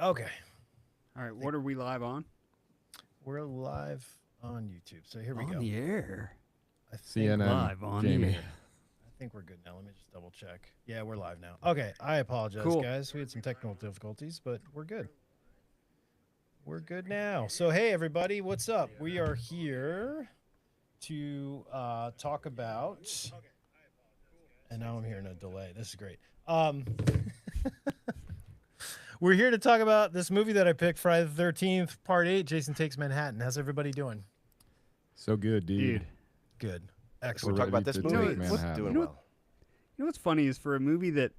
Okay. All right, what are we live on? We're live on YouTube. So here we On go. the air. I think CNN, Live on the Jamie. air. I think we're good now. Let me just double check. Yeah, we're live now. Okay. I apologize, Cool. guys. We had some technical difficulties, but we're good. We're good now. So hey everybody, what's up? We are here to talk about and now I'm hearing a delay. This is great. We're here to talk about this movie that I picked, Friday the 13th, Part 8, Jason Takes Manhattan. How's everybody doing? So good, dude. Dude, Good. We're Excellent. talking about ready this to movie. take It's Manhattan. doing You know well. you know what's funny is for a movie that,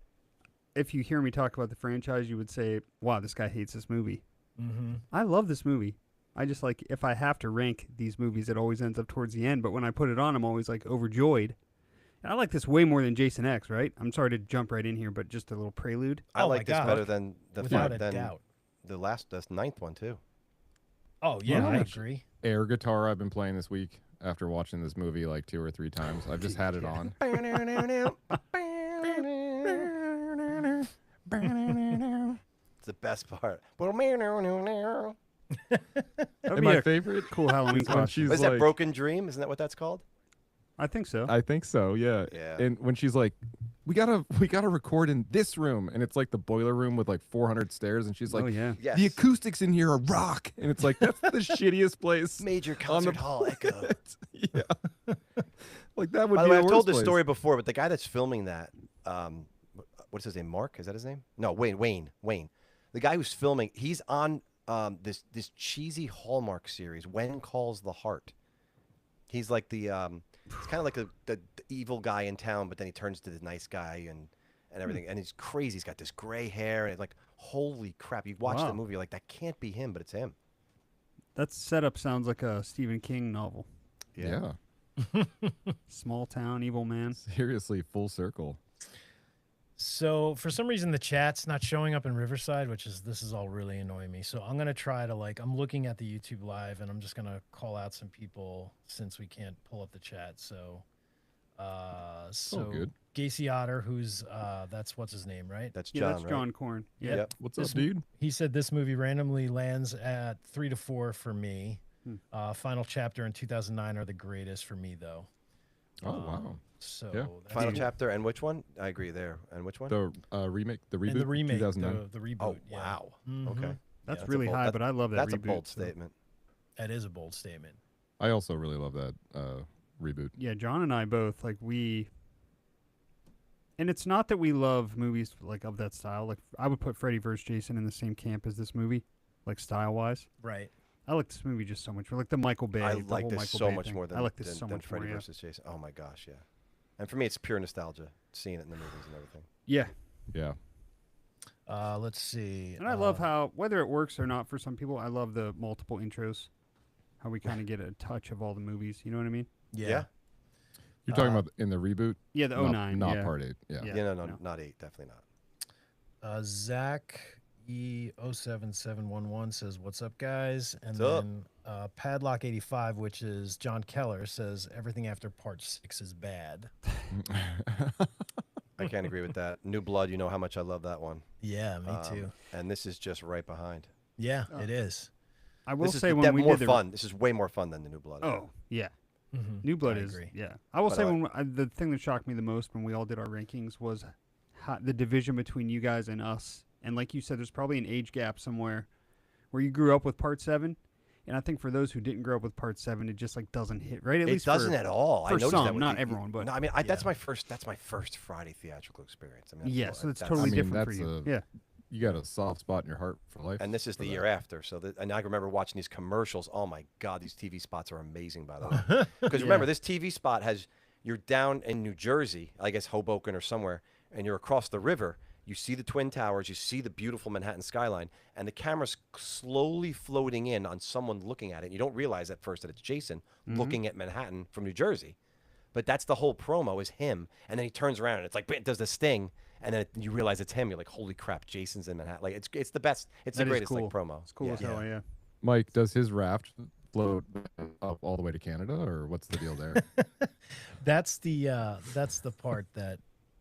if you hear me talk about the franchise, you would say, wow, this guy hates this movie. Mm-hmm. I love this movie. I just like, if I have to rank these movies, it always ends up towards the end. But when I put it on, I'm always like overjoyed. And I like this way more than Jason X, right? I'm sorry to jump right in here, but just a little prelude. I Oh my like this God. better than Without a than doubt. the ninth one too. Oh, yeah, How I much agree. air guitar I've been playing this week after watching this movie like 2 or 3 times. I've just had it on. It's the best part. What That'd And be my a favorite cool Halloween is when costume. she's is that? like, Broken Dream? Isn't that what that's called? I think so. I think so, yeah. Yeah. And when she's like, we gotta record in this room, and it's like the boiler room with like 400 stairs, and she's like, oh, yeah. Yes. the acoustics in here are rock, and it's like that's the shittiest place. Major on the concert hall echo. Yeah, like that would By be the way, the I've told worst this place. story before, but the guy that's filming that, what's his name? Mark? Is that his name? No, Wayne. The guy who's filming, he's on this cheesy Hallmark series, When Calls the Heart. He's like the it's kind of like the evil guy in town, but then he turns to the nice guy and everything, and he's crazy. He's got this gray hair, and it's like, holy crap! You watch Wow. the movie, you're like, that can't be him, but it's him. That setup sounds like a Stephen King novel. Yeah, Small town, evil man. seriously, full circle. So for some reason the chat's not showing up in Riverside, this is all really annoying me. So I'm gonna try to I'm looking at the YouTube live and I'm just gonna call out some people since we can't pull up the chat. So good. Gacy Otter, who's that's what's his name, right? That's Yeah, John, that's right? John Corn. Yeah. Yep. What's This up, dude? He said this movie randomly lands at 3 to 4 for me. Hmm. Final chapter and 2009 are the greatest for me though. Oh wow, So Yeah. that's Final cool. chapter and which one? I agree there. And which one? the remake, the reboot, And the remake, 2009. the reboot. Oh yeah. wow. Mhm. Okay. That's that's a really bold- high, that- but I love that That's reboot. a bold so- statement. That is a bold statement. I also really love that reboot. Yeah, John and I both, and it's not that we love movies like of that style. Like, I would put Freddy vs. Jason in the same camp as this movie, like style-wise. Right. I like this movie just so much more. Like the Michael Bay. I the like whole this Michael so Bay much thing. more than I like this than, so than much Freddy more. Yeah. versus Jason. Oh my gosh, yeah. And for me, it's pure nostalgia, seeing it in the movies and everything. Yeah, Yeah, Let's see. and I love how, whether it works or not for some people, I love the multiple intros. How we kind of get a touch of all the movies. You know what I mean? Yeah. you're talking about in the reboot, Yeah, the not, 09. not yeah. part 8. Yeah, Yeah. No, no. not 8, definitely not. Zach E07711 says, "What's up, guys?" And What's up? then Padlock85, which is John Keller, says, "Everything after part 6 is bad." I can't agree with that. New Blood, you know how much I love that one. Yeah, me too. And this is just right behind. Yeah, it is. I will This is say the- when that we more did the fun. This is way more fun than the New Blood. Oh yeah, Mhm. New Blood I is. agree. Yeah, I will But say I- the thing that shocked me the most when we all did our rankings was the division between you guys and us. And like you said, there's probably an age gap somewhere where you grew up with Part 7. And I think for those who didn't grow up with Part 7, it just doesn't hit right. At It least doesn't for, at all. I for noticed some, that with not the- everyone, but no, I mean, that's Yeah. my first Friday theatrical experience. I mean, yeah, that's so it's that's- totally I mean, different for that's you. a- Yeah, you got a soft spot in your heart for life. And this is for the that. year after. And I remember watching these commercials. Oh my God, these TV spots are amazing, by the way. Because remember, this TV spot you're down in New Jersey, I guess Hoboken or somewhere, and you're across the river. You see the Twin Towers, you see the beautiful Manhattan skyline, and the camera's slowly floating in on someone looking at it. You don't realize at first that it's Jason looking at Manhattan from New Jersey. But that's the whole promo is him. And then he turns around and it's like, does the sting. And then you realize it's him. You're like, holy crap, Jason's in Manhattan. Like, it's the best. It's That the is greatest cool. like promo. it's cool as hell. Yeah. Mike, does his raft float up all the way to Canada, or what's the deal there? That's the part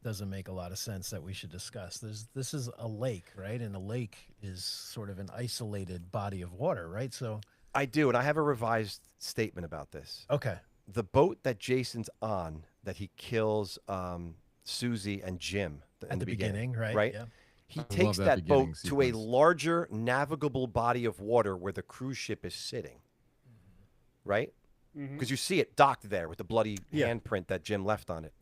doesn't make a lot of sense that we should discuss. This is a lake, right? And a lake is sort of an isolated body of water, right? So I do, and I have a revised statement about this. okay, The boat that Jason's on, that he kills Susie and Jim in at the beginning, right? right? Yeah. He love takes that that boat beginning to a sequence. larger navigable body of water where the cruise ship is sitting, right? Because you see it docked there with the bloody Yeah. handprint that Jim left on it.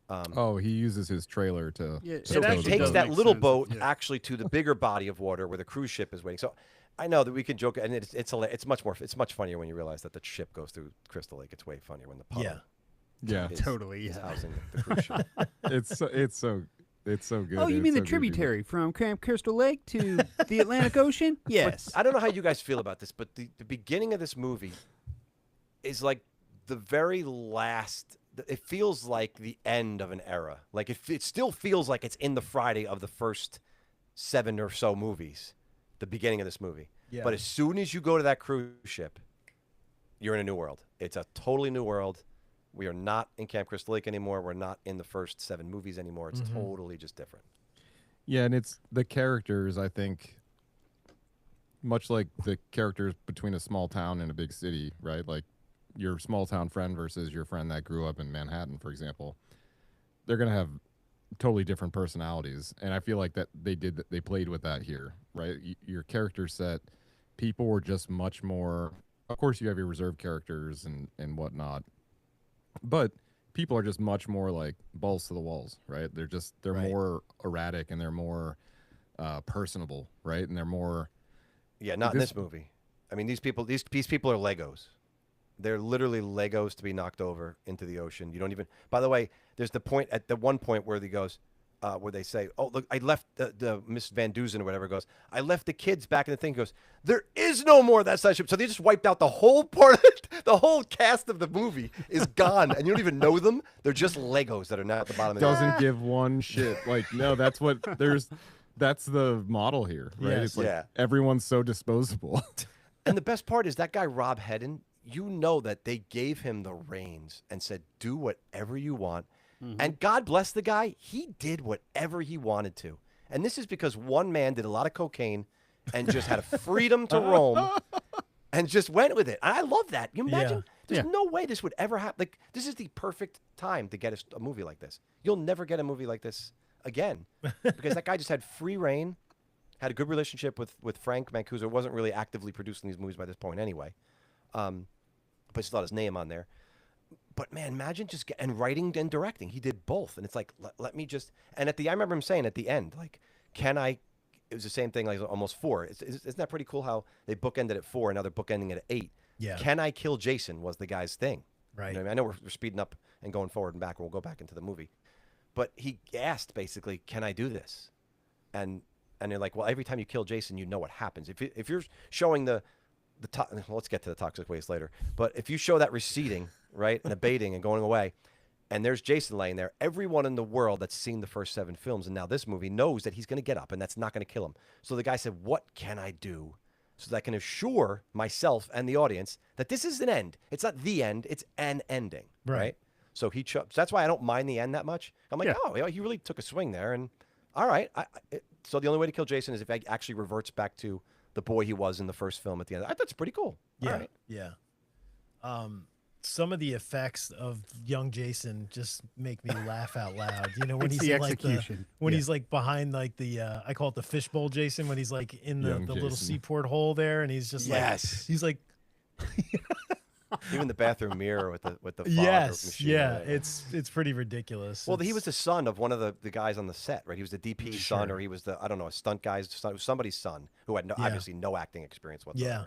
Oh, he uses his trailer to. Yeah, to So it tow he the actually takes does boat. that make little sense. boat Yeah. actually to the bigger body of water where the cruise ship is waiting. So I know that we can joke, and it's much funnier when you realize that the ship goes through Crystal Lake. It's way funnier when the puddle Yeah. Yeah, is, Totally, is yeah. housing the cruise ship. it's so good. Oh, you It's mean the so goofy. tributary from Camp Crystal Lake to the Atlantic Ocean? Yes. I don't know how you guys feel about this, but the beginning of this movie is like the very last. It feels like the end of an era. Like it still feels like it's in the Friday of the first 7 or so movies, the beginning of this movie. Yeah. But as soon as you go to that cruise ship, you're in a new world. It's a totally new world. We are not in Camp Crystal Lake anymore. We're not in the first 7 movies anymore. It's totally just different. Yeah, and it's the characters. I think, much like the characters between a small town and a big city, right? Like your small town friend versus your friend that grew up in Manhattan, for example. They're gonna have totally different personalities, and I feel like that they played with that here, right? Your character set, people were just much more. Of course, you have your reserved characters and whatnot, but people are just much more like balls to the walls, right? They're Right. more erratic and they're more personable, right? And they're more. Yeah, not in This- this movie. I mean, these people are Legos. They're literally Legos to be knocked over into the ocean. You don't even. By the way, there's the point at the one point where he goes, where they say, "Oh, look, I left the Miss Van Dusen or whatever goes. I left the kids back in the thing." He goes, "There is no more of that size ship." So they just wiped out the whole part of it. The whole cast of the movie is gone, and you don't even know them. They're just Legos that are now at the bottom of the Doesn't give one shit. Like, no, that's what there's. That's the model here, right? Yes. It's like Yeah. everyone's so disposable. And the best part is that guy, Rob Hedden, you know that they gave him the reins and said, do whatever you want. And God bless the guy. He did whatever he wanted to. And this is because one man did a lot of cocaine and just had a freedom to roam and just went with it. And I love that. You imagine? There's no way this would ever happen. Like, this is the perfect time to get a movie like this. You'll never get a movie like this again because that guy just had free reign. Had a good relationship with Frank Mancuso. Wasn't really actively producing these movies by this point anyway. But just thought his name on there. But man, imagine and writing and directing. He did both. And it's like, let me just, and I remember him saying at the end, like, it was the same thing, like almost 4. Isn't that pretty cool how they bookended at 4 and now they're bookending it at 8? Yeah. Can I kill Jason was the guy's thing. Right. You know what I mean? I know we're speeding up and going forward and back, and we'll go back into the movie. But he asked basically, can I do this? And they're like, well, every time you kill Jason, you know what happens. If you're showing let's get to the toxic waste later. But if you show that receding, right, and abating and going away, and there's Jason laying there, everyone in the world that's seen the first 7 films and now this movie knows that he's going to get up and that's not going to kill him. So the guy said, what can I do so that I can assure myself and the audience that this is an end? It's not the end, it's an ending, right? So so that's why I don't mind the end that much. I'm like, oh, yeah, he really took a swing there. And all right. So the only way to kill Jason is if he actually reverts back to the boy he was in the first film at the end. I thought it's pretty cool. Yeah. All right. Yeah. Some of the effects of young Jason just make me laugh out loud. You know, when It's he's the in, like execution. when Yeah. he's like behind like the I call it the fishbowl Jason, when he's like in the Young little Jason. seaport hole there, and he's just Yes. like he's like Even the bathroom mirror with the fog yes, machine. yeah, it's pretty ridiculous. Well, he It's- was the son of one of the guys on the set, right? He was the DP's son, Sure. or he was a stunt guy's son. It was somebody's son who had Yeah. obviously no acting experience whatsoever. yeah.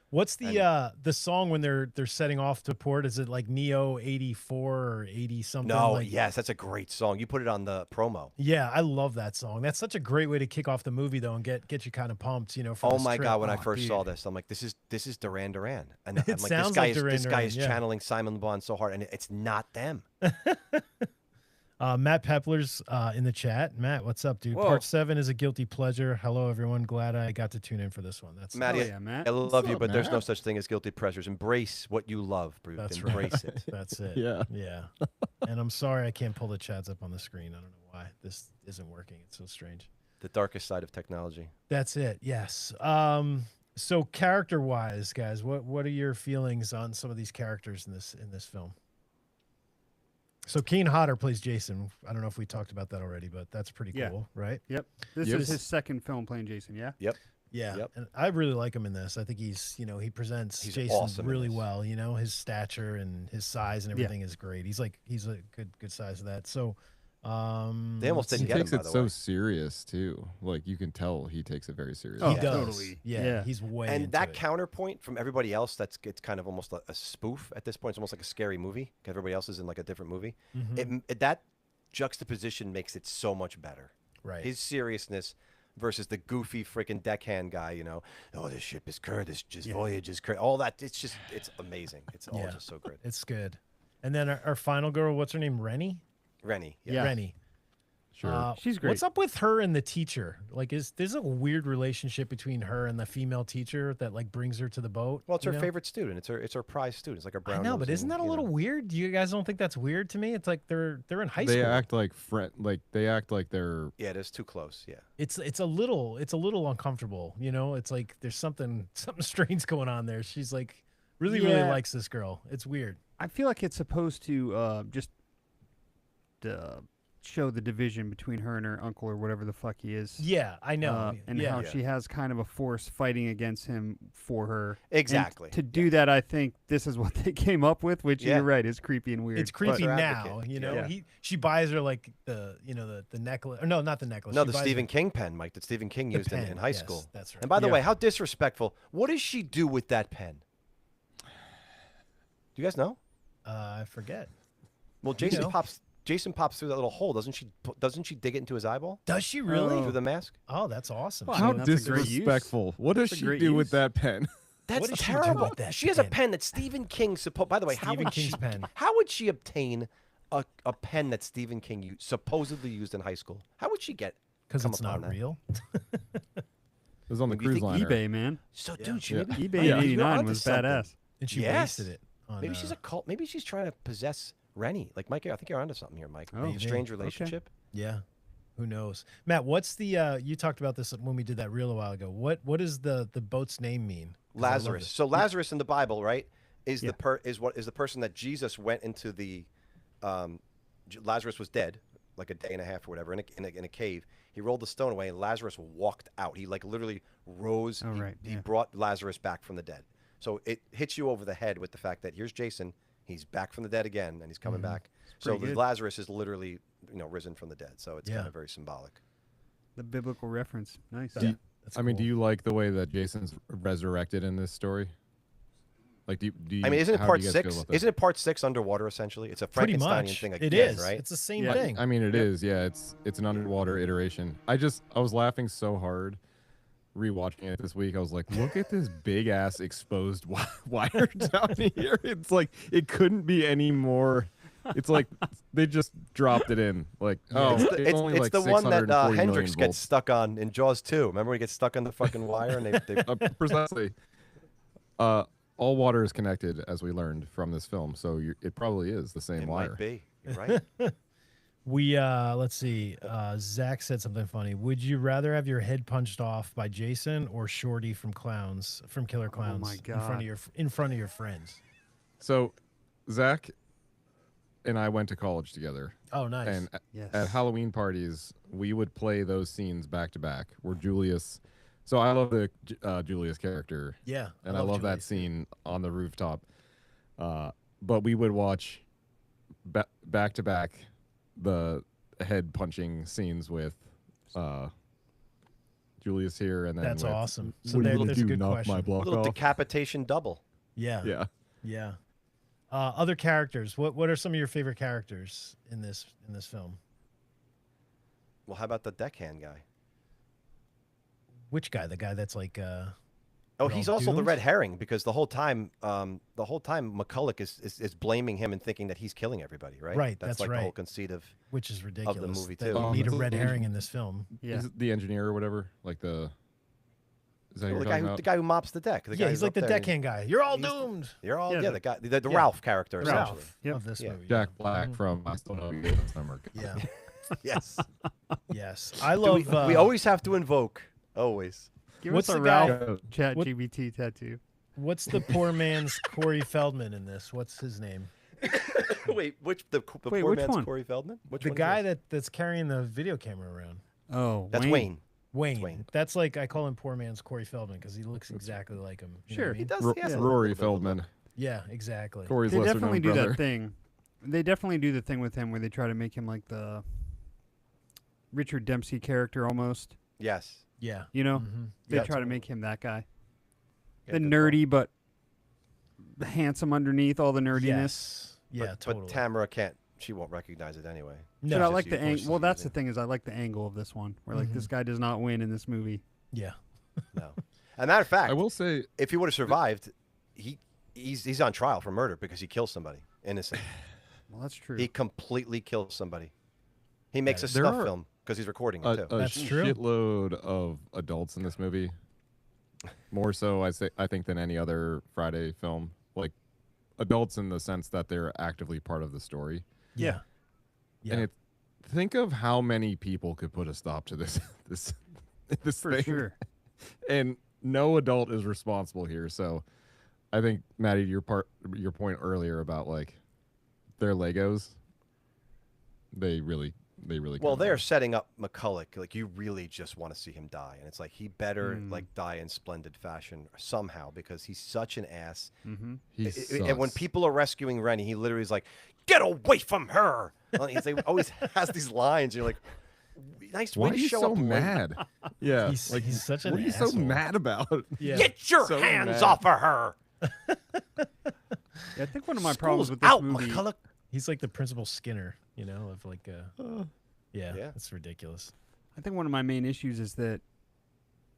What's the song when they're setting off to port? Is it like Neo 84 or 80 something? No, like, yes, that's a great song. You put it on the promo. Yeah, I love that song. That's such a great way to kick off the movie, though, and get you kind of pumped, you know. For Oh this my trip. God! When I Oh, first dude. saw this, I'm like, this is Duran Duran, and I'm It like, sounds like Duran this guy Duran, is yeah. channeling Simon Bond so hard, and it's not them. Matt Pepler's in the chat. Matt, what's up, dude? Whoa. Part 7 is a guilty pleasure. Hello, everyone. Glad I got to tune in for this one. That's Matty, yeah, Matt. I love you, up, but there's no Matt? such thing as guilty pleasures. Embrace what you love, Brute. That's right. Embrace it. That's it. Yeah. Yeah. And I'm sorry I can't pull the chats up on the screen. I don't know why this isn't working. It's so strange. The darkest side of technology. That's it. Yes. So character wise, guys, what are your feelings on some of these characters in this film? So Keen Hodder plays Jason. I don't know if we talked about that already, but that's pretty Yeah. cool, right? Yep. This Yes. is his second film playing Jason. Yeah. Yep. Yeah. Yep. And I really like him in this. I think he's, he presents He's Jason awesome in really this. well. His stature and his size and everything is great. He's a good size of that. So They almost let's didn't He see. get him, takes by it the so way. serious too. Like you can tell he takes it very seriously. Oh, He does. totally. Yeah, Yeah. he's way And into that it. counterpoint from everybody else, it's kind of almost a spoof at this point. It's almost like a scary movie. 'Cause everybody else is in like a different movie. Mhm. That juxtaposition makes it so much better. Right. His seriousness versus the goofy freaking deckhand guy. Oh, this ship is cursed. This voyage is cursed. All that. It's amazing. It's all Yeah. just so good. It's good. And then our final girl, what's her name? Rennie? Rennie. Yeah. Rennie. Sure. She's great. What's up with her and the teacher? Like, there's a weird relationship between her and the female teacher that like brings her to the boat. Well, it's her you know? favorite student. It's her prize student. It's like a I brown. know, but isn't that a little weird? You guys don't think that's weird to me? It's like they're in high They school. act like they act like they're Yeah, it is too close. Yeah. It's a little uncomfortable. It's like there's something strange going on there. She's like really Yeah. likes this girl. It's weird. I feel like it's supposed to just show the division between her and her uncle or whatever the fuck he is. Yeah, I know. And yeah. how she has kind of a force fighting against him for her. And Exactly. to do that, I think this is what they came up with, which Yeah. you're right, is creepy and weird. It's creepy Her now, advocate. Yeah. She buys her like the necklace. Or no, not the necklace. No, She the buys Stephen her King pen, Mike, that Stephen King the used in pen. high Yes, school. That's right. And by the Yeah. way, how disrespectful. What does she do with that pen? Do you guys know? I forget. Well, You know. Jason pops through that little hole. Doesn't she dig it into his eyeball? Does she really? Through the mask? Oh, that's awesome. Well, I how mean, that's a great use. disrespectful. What does That's a she great do with use. that pen? That's does she do terrible. with that She has a pen? pen that Stephen King By the way, how Stephen would King's she? pen. How would she obtain a pen that Stephen King supposedly used in high school? How would she get? Because come it's upon not that? real. It was on the You cruise think liner. eBay, man. So, Yeah. dude, she Yeah. maybe, eBay Yeah. in You're '89 onto was something. badass. And she Yes. wasted it. On, maybe she's a cult. Maybe she's trying to possess Rennie. Like Mike, I think you're onto something here, Mike. Oh. Maybe a Maybe. strange Okay. relationship. Yeah. Who knows? Matt, what's the you talked about this when we did that reel a while ago. What does the boat's name mean? 'Cause I love Lazarus. this. So Lazarus in the Bible, right, is Yeah. the person that Jesus went into the Lazarus was dead, like a day and a half or whatever, in a cave. He rolled the stone away, and Lazarus walked out. He like literally rose. Oh, right, He yeah. brought Lazarus back from the dead. So it hits you over the head with the fact that here's Jason. He's back from the dead again, and he's coming back. So pretty good. Lazarus is literally, risen from the dead. So it's Yeah. kind of very symbolic. The biblical reference. Nice. Yeah, that's I mean, cool. do you like the way that Jason's resurrected in this story? Like, do you? I mean, isn't it how do part you guys feel 6? about this? Isn't it part 6 underwater essentially? It's a Pretty Frankensteinian much. thing It again, is. right? It's the same Yeah. thing. I mean, it is. Yeah, it's an underwater iteration. I was laughing so hard rewatching it this week. I was like, look at this big ass exposed wire down here. It's like it couldn't be any more. It's like they just dropped it in. Like, oh, It's only it's like the one that 640 million Hendrix gets volts. stuck on in Jaws 2. Remember when he gets stuck on the fucking wire and they Precisely. All water is connected, as we learned from this film. So it probably is the same it wire. might be. You're right. We let's see. Zach said something funny. Would you rather have your head punched off by Jason or Shorty from Killer Clowns? my In front of your friends. So, Zach and I went to college together, Oh, nice. and Yes. at Halloween parties, we would play those scenes back to back. Where Julius, so I love the Julius character, yeah, and I love that Julius. scene on the rooftop. But we would watch back to back the head punching scenes with Julius here, and then That's with, awesome. So what are you there, gonna there's a do, good knock question. my A block little off? decapitation double. Yeah, Yeah. yeah. Other characters. What are some of your favorite characters in this film? Well, how about the deckhand guy? Which guy? The guy that's like Oh, They're he's all also the doomed? red herring because the whole time McCulloch is blaming him and thinking that he's killing everybody, right? Right, That's that's like the right. whole conceit of. which is ridiculous. movie, that too. you Oh, need a that's red the- herring in this film. Yeah. Is it the engineer or whatever? Like the. Is that Well, who the you're guy talking who about? the guy who mops the deck. The Yeah, guy he's who's like up the there and deckhand guy. You're all he's the- doomed. You're all Yeah, yeah. the- The guy, the Yeah. Ralph character The essentially. Ralph Yep. of this Yeah. movie. Jack yeah. Black Mhm. from I Still Know You Gave Us Number. Yeah. Yes. Yes, I Do love. we always have to invoke. Always. Give What's us a the guy- Ralph Chat what- GBT tattoo. What's the poor man's Corey Feldman in this? What's his name? Wait, the Wait, poor which man's one? Corey Feldman? Which The one is guy this? that's carrying the video camera around. Oh, That's Wayne. Wayne. Wayne. That's like I call him poor man's Corey Feldman because he looks exactly like him. You know Sure. what I He mean? does. Ro- he has a Rory little bit of a look. Feldman, Yeah, exactly. Corey's They lesser definitely known do brother. that thing. They definitely do the thing with him where they try to make him like the Richard Dempsey character almost. Yes. Yeah. You know, Mhm. they Yeah, try to make him that guy, Yeah, the good nerdy but handsome underneath all the nerdiness. Yes. call. Yeah, totally. But Tamara can't. She won't recognize it anyway. no. But I just like you the voices angle. Well, that's the using. thing is I like the angle of this one where like Mhm. this guy does not win in this movie. Yeah. No. And matter of fact, I will say, if he would have survived, he's on trial for murder because he kills somebody innocent. Well, that's true. He completely kills somebody. He makes a There snuff are film because he's recording it a, too. a That's true. shitload of adults in this movie. More so, I think, than any other Friday film. Like adults in the sense that they're actively part of the story. Yeah. Yeah. And think of how many people could put a stop to this this For thing. sure. And no adult is responsible here. So I think Maddie, your point earlier about like their Legos, they really Well, come they're down. setting up McCulloch. Like you really just want to see him die, and it's like he better Mm. like die in splendid fashion somehow because he's such an ass. Mm-hmm. He And when sucks. people are rescuing Rennie, he literally is like, "Get away from her!" Well, he's like, always has these lines. You're like, "Nice why way are to you show so up late. mad? Yeah, He's- like he's such an What are you so asshole. mad about? Yeah. Get your So hands mad. off of her!" Yeah, I think one of my problems School's with this out, movie. McCulloch. He's like the Principal Skinner, you know, of like yeah, Yeah. it's ridiculous. I think one of my main issues is that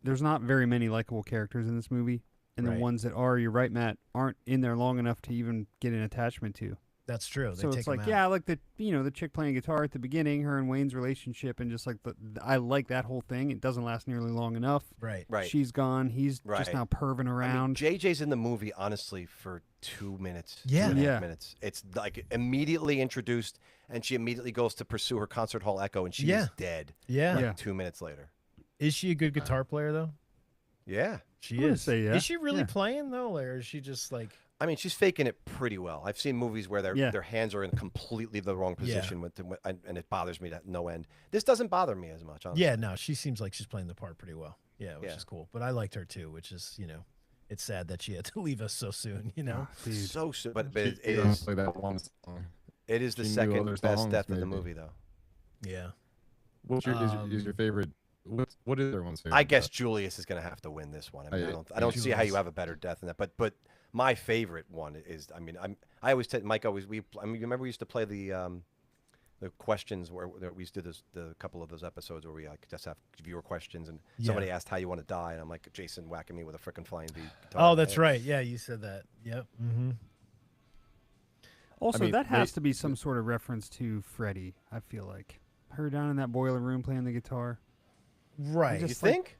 there's not very many likable characters in this movie, and Right. the ones that are, you're right, Matt, aren't in there long enough to even get an attachment to. That's true. They So take it's him like, out. yeah, I like the the chick playing guitar at the beginning, her and Wayne's relationship, and just like I like that whole thing. It doesn't last nearly long enough. Right. Right. She's gone. He's Right. just now perving I mean, around. JJ's in the movie honestly for 2 minutes. Yeah. 2.5 Yeah. minutes. It's like immediately introduced, and she immediately goes to pursue her concert hall echo, and she Yeah. is dead. Yeah. Like Yeah. 2 minutes later. Is she a good guitar player though? Yeah. She I would is. say yeah. Is she really Yeah. playing though, or is she just like? I mean, she's faking it pretty well. I've seen movies where Yeah. their hands are in completely the wrong Yeah. position, and it bothers me to no end. This doesn't bother me as much. Honestly. Yeah, no, she seems like she's playing the part pretty well. Yeah, which Yeah. is cool. But I liked her too, which is it's sad that she had to leave us so soon. You know. Dude. So soon, but She- it she is honestly, that one song. it is the she knew second other best songs, death of the maybe. movie, though. Yeah. What's is your favorite? What is everyone's favorite? I guess death? Julius is going to have to win this one. I mean, I- I don't see how you Julius. have a better death than that. But my favorite one is, I mean, I always tell Mike always you remember we used to play the questions where we used to do the couple of those episodes where we just have viewer questions and Yeah. somebody asked how you want to die and I'm like Jason whacking me with a frickin' flying V. guitar Oh, in the that's head. right. Yeah, you said that. Yep. Mm-hmm. Also, mean, that has they- to be some sort of reference to Freddie. I feel like her down in that boiler room playing the guitar. Right. You just like- think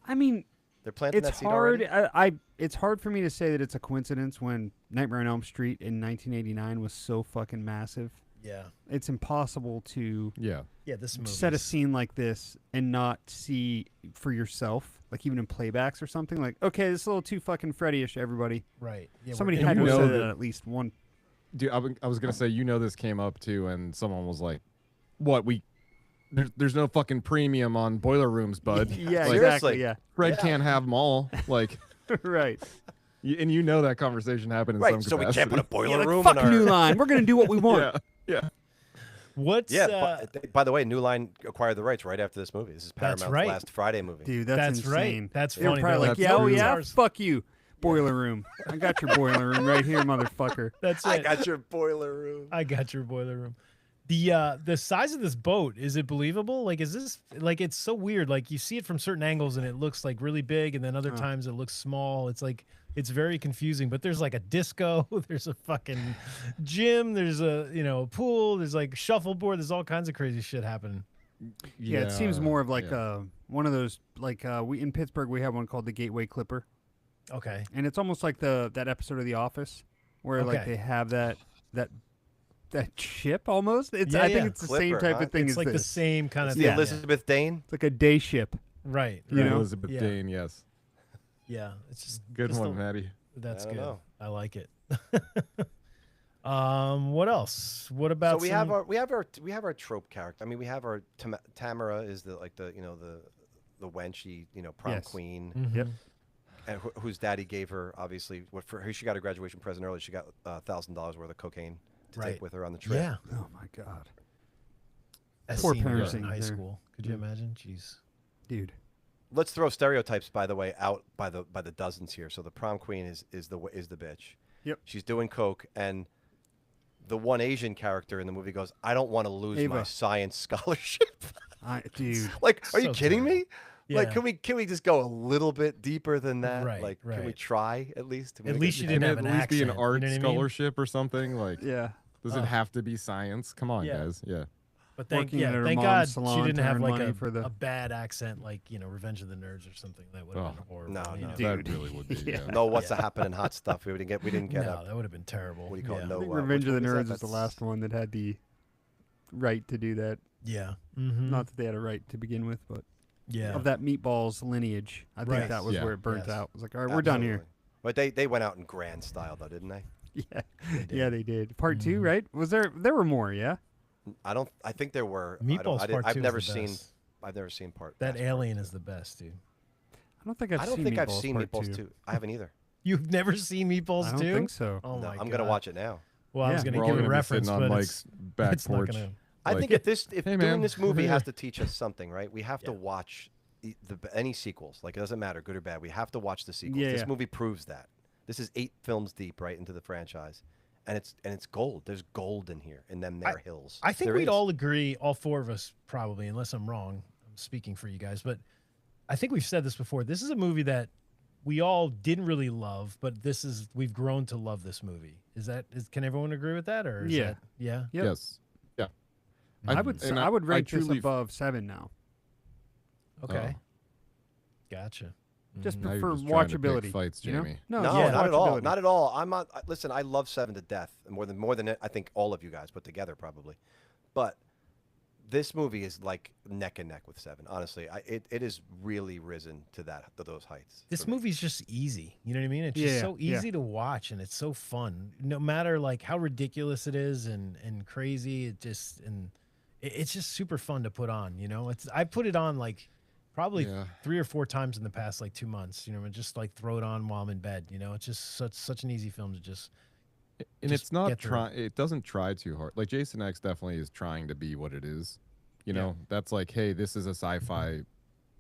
I mean, they're planting it's that seed hard. already? It's hard for me to say that it's a coincidence when Nightmare on Elm Street in 1989 was so fucking massive. Yeah. It's impossible to Yeah. Yeah. This movie. set a scene like this and not see for yourself, like even in playbacks or something. Like, okay, this is a little too fucking Freddy-ish, everybody. Right. Yeah, Somebody we're- had you to have know said that- that at least one. Dude, I was gonna say, this came up too, and someone was like, "What there's no fucking premium on boiler rooms, bud. Yeah, Like, exactly. Yeah, Fred can't have them all. Like, right. and that conversation happened in Right, some so we capacity. can't put a boiler Yeah, like, room fuck in our New Line. We're gonna do what we want. Yeah. What's Yeah, by the way, New Line acquired the rights right after this movie. This is That's Paramount's right. last Friday movie. Dude, that's right. insane. That's They were funny. probably They're like, like, yeah, oh "Screw yeah, ours." fuck you, boiler room. I got your boiler room right here, motherfucker. That's it. I got your boiler room. I got your boiler room. The size of this boat, is it believable? Like, is this like, it's so weird. Like, you see it from certain angles and it looks like really big, and then other times it looks small. It's like, it's very confusing. But there's like a disco, there's a fucking gym, there's a pool, there's like shuffleboard, there's all kinds of crazy shit happening. Yeah, it seems more of like one of those like we in Pittsburgh we have one called the Gateway Clipper, Okay. and it's almost like that episode of The Office where like Okay. they have that that ship almost. It's Yeah, I yeah. think it's the same Clipper, type huh? of thing It's as like the this. same kind It's of the thing. Elizabeth Dane. It's like a day ship. Right. You right. know? Elizabeth Yeah. Dane, yes. Yeah. It's just Good just one, a- Maddie. That's I don't good. know. I like it. What else? What So about we have our trope character. I mean, we have our Tamara is the the wench, prom Yes. queen, Mhm. Yep. and whose daddy gave her obviously what for her. She got a graduation present early. She got $1,000 worth of cocaine to Right. take with her on the trip. Yeah. Oh my god, As Poor seniors in parenting high there. school. Could you imagine? Jeez. dude. Let's throw stereotypes, by the way, out by the dozens here. So the prom queen is the bitch. Yep. She's doing coke, and the one Asian character in the movie goes, "I don't want to lose my Ava. science scholarship." Dude. Like, are you So kidding terrible. me? Like, Yeah. can we just go a little bit deeper than that? Right, Like, can we right. try at least? to At make least it- you didn't Can have it an at least be an accent, art you know what I mean? scholarship or something? Like, Yeah. does it have to be science? Come on, Yeah. guys. Yeah. But thank Working at her thank mom's God she salon didn't to have earn like money a, for the- a bad accent like Revenge of the Nerds or something. That would have been horrible. No, you no. know? Dude. That really would be. Yeah. Yeah. No, what's happening? Hot stuff. We didn't get No, up. that would have been terrible. What do you call it? yeah. No, I think which Revenge of the movie Nerds that? was the That's- last one that had the right to do that. Yeah. Mm-hmm. Not that they had a right to begin with, but yeah. of that meatballs lineage, I think Right. that was Yeah. where it burnt Yes. out. It was like, all right, we're done here. Absolutely. But they went out in grand style though, didn't they? Yeah, did. yeah, they did. Part two, Mhm. right? Was there? There were more, yeah. I think there were. Meatballs Part 2 I've is never the seen. best. I've never seen part. That past alien part is the best, dude. I don't think I've two. I don't seen think I've Meatballs seen Part Meatballs 2. 2. I haven't either. You've never seen Meatballs I don't 2? think so. Oh No, my I'm God. gonna watch it now. Well, I was Yeah. going We're to all give a gonna be reference, sitting on but Mike's back it's not porch. going to. I Like, think if hey, doing man. this movie has to teach us something, right? We have to Yeah. watch any sequels. Like, it doesn't matter, good or bad. We have to watch the sequels. Yeah, This yeah. movie proves that. This is 8 films deep, right, into the franchise, and it's gold. There's gold in here in them there hills. I think There we'd is. all agree, all four of us probably, unless I'm wrong. I'm speaking for you guys, but I think we've said this before. This is a movie that we all didn't really love, but we've grown to love this movie. Can everyone agree with that? Or is Yeah. that, yeah. Yep. Yes. Yeah. I would. and I would rank this truly- above 7 now, Okay. Oh. Gotcha. just Now you're for just trying to pick watchability. fights, you know? Jamie. No, No, just not at all. watchability. Not at all. Listen, I love 7 to death more than I think all of you guys put together probably, but this movie is like neck and neck with 7. Honestly, it has really risen to those heights. This for me. movie's just easy. You know what I mean? It's just Yeah, so yeah. easy to watch, and it's so fun. No matter like how ridiculous it is and crazy, it's just super fun to put on. I put it on like probably Yeah. 3 or 4 times in the past like 2 months. And just like throw it on while I'm in bed. It's just such an easy film to just. And Just it's not get through try. It doesn't try too hard. Like Jason X definitely is trying to be what it is. You know, that's like, hey, this is a sci-fi,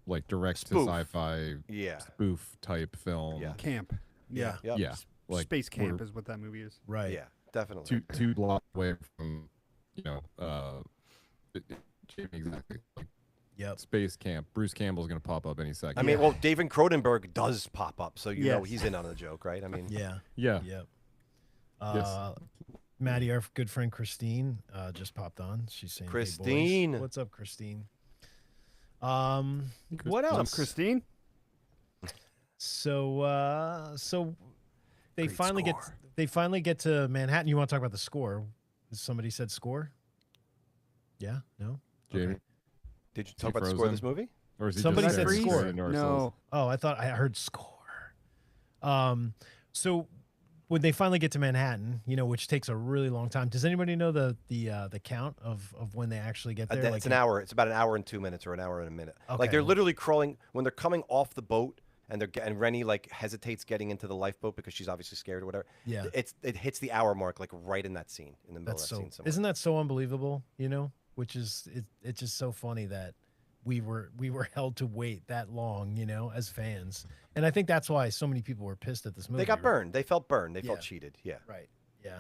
like direct Spoof. to sci-fi Yeah. spoof type film. Yeah. Camp. Yeah. Yep. Yeah. Like Space Camp we're is what that movie is. Right. Yeah. Definitely. two blocks away from, Jamie, exactly. Like Yep. space camp. Bruce Campbell's gonna pop up any second. I mean, well, David Cronenberg does pop up, so you know Yes. he's in on the joke, right? I mean, Yeah. yeah. Yep. Yes. Maddie, our good friend Christine, just popped on. She's saying, "Hey, boys." Christine. What's up, Christine? What Christine. else? Christine. So they Great finally get to Manhattan. You want to talk about the score? Somebody said score. Yeah. No. Jamie, Okay. did you he talk about the score of this frozen? movie? or is he Somebody just said staring score. straight into ourselves? No. Oh, I thought I heard score. So when they finally get to Manhattan, which takes a really long time. Does anybody know the count of when they actually get there? It's an hour. It's about an hour and 2 minutes, or an hour and a minute. Okay. Like they're literally crawling when they're coming off the boat, and and Rennie like hesitates getting into the lifeboat because she's obviously scared or whatever. Yeah. It hits the hour mark like right in that scene in the middle That's of that so. scene somewhere. Isn't that so unbelievable? Which is it's just so funny that we were held to wait that long, as fans. And I think that's why so many people were pissed at this movie. They got right? burned. They felt burned. They Yeah. felt cheated. Yeah. Right. Yeah.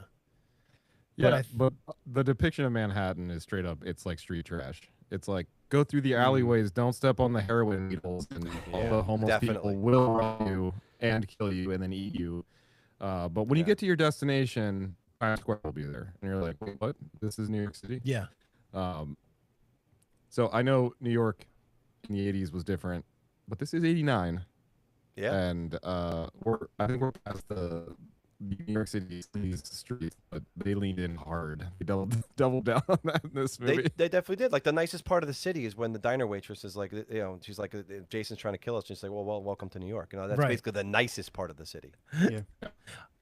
Yeah, But but the depiction of Manhattan is straight up. It's like street trash. It's like go through Mm. the alleyways, don't step on the heroin needles, and all Yeah, the homeless definitely. people will rob you and kill you and then eat you. But when you Yeah. get to your destination, Times Square will be there, and you're like, wait, what? This is New York City. Yeah. So I know New York in the '80s was different, but this is '89, Yeah. and I think we're past the New York City streets, but they leaned in hard. They doubled down on that in this movie. They definitely did. Like the nicest part of the city is when the diner waitress is like, she's like, Jason's trying to kill us. She's like, well, welcome to New York. You know, that's Right. basically the nicest part of the city. Yeah.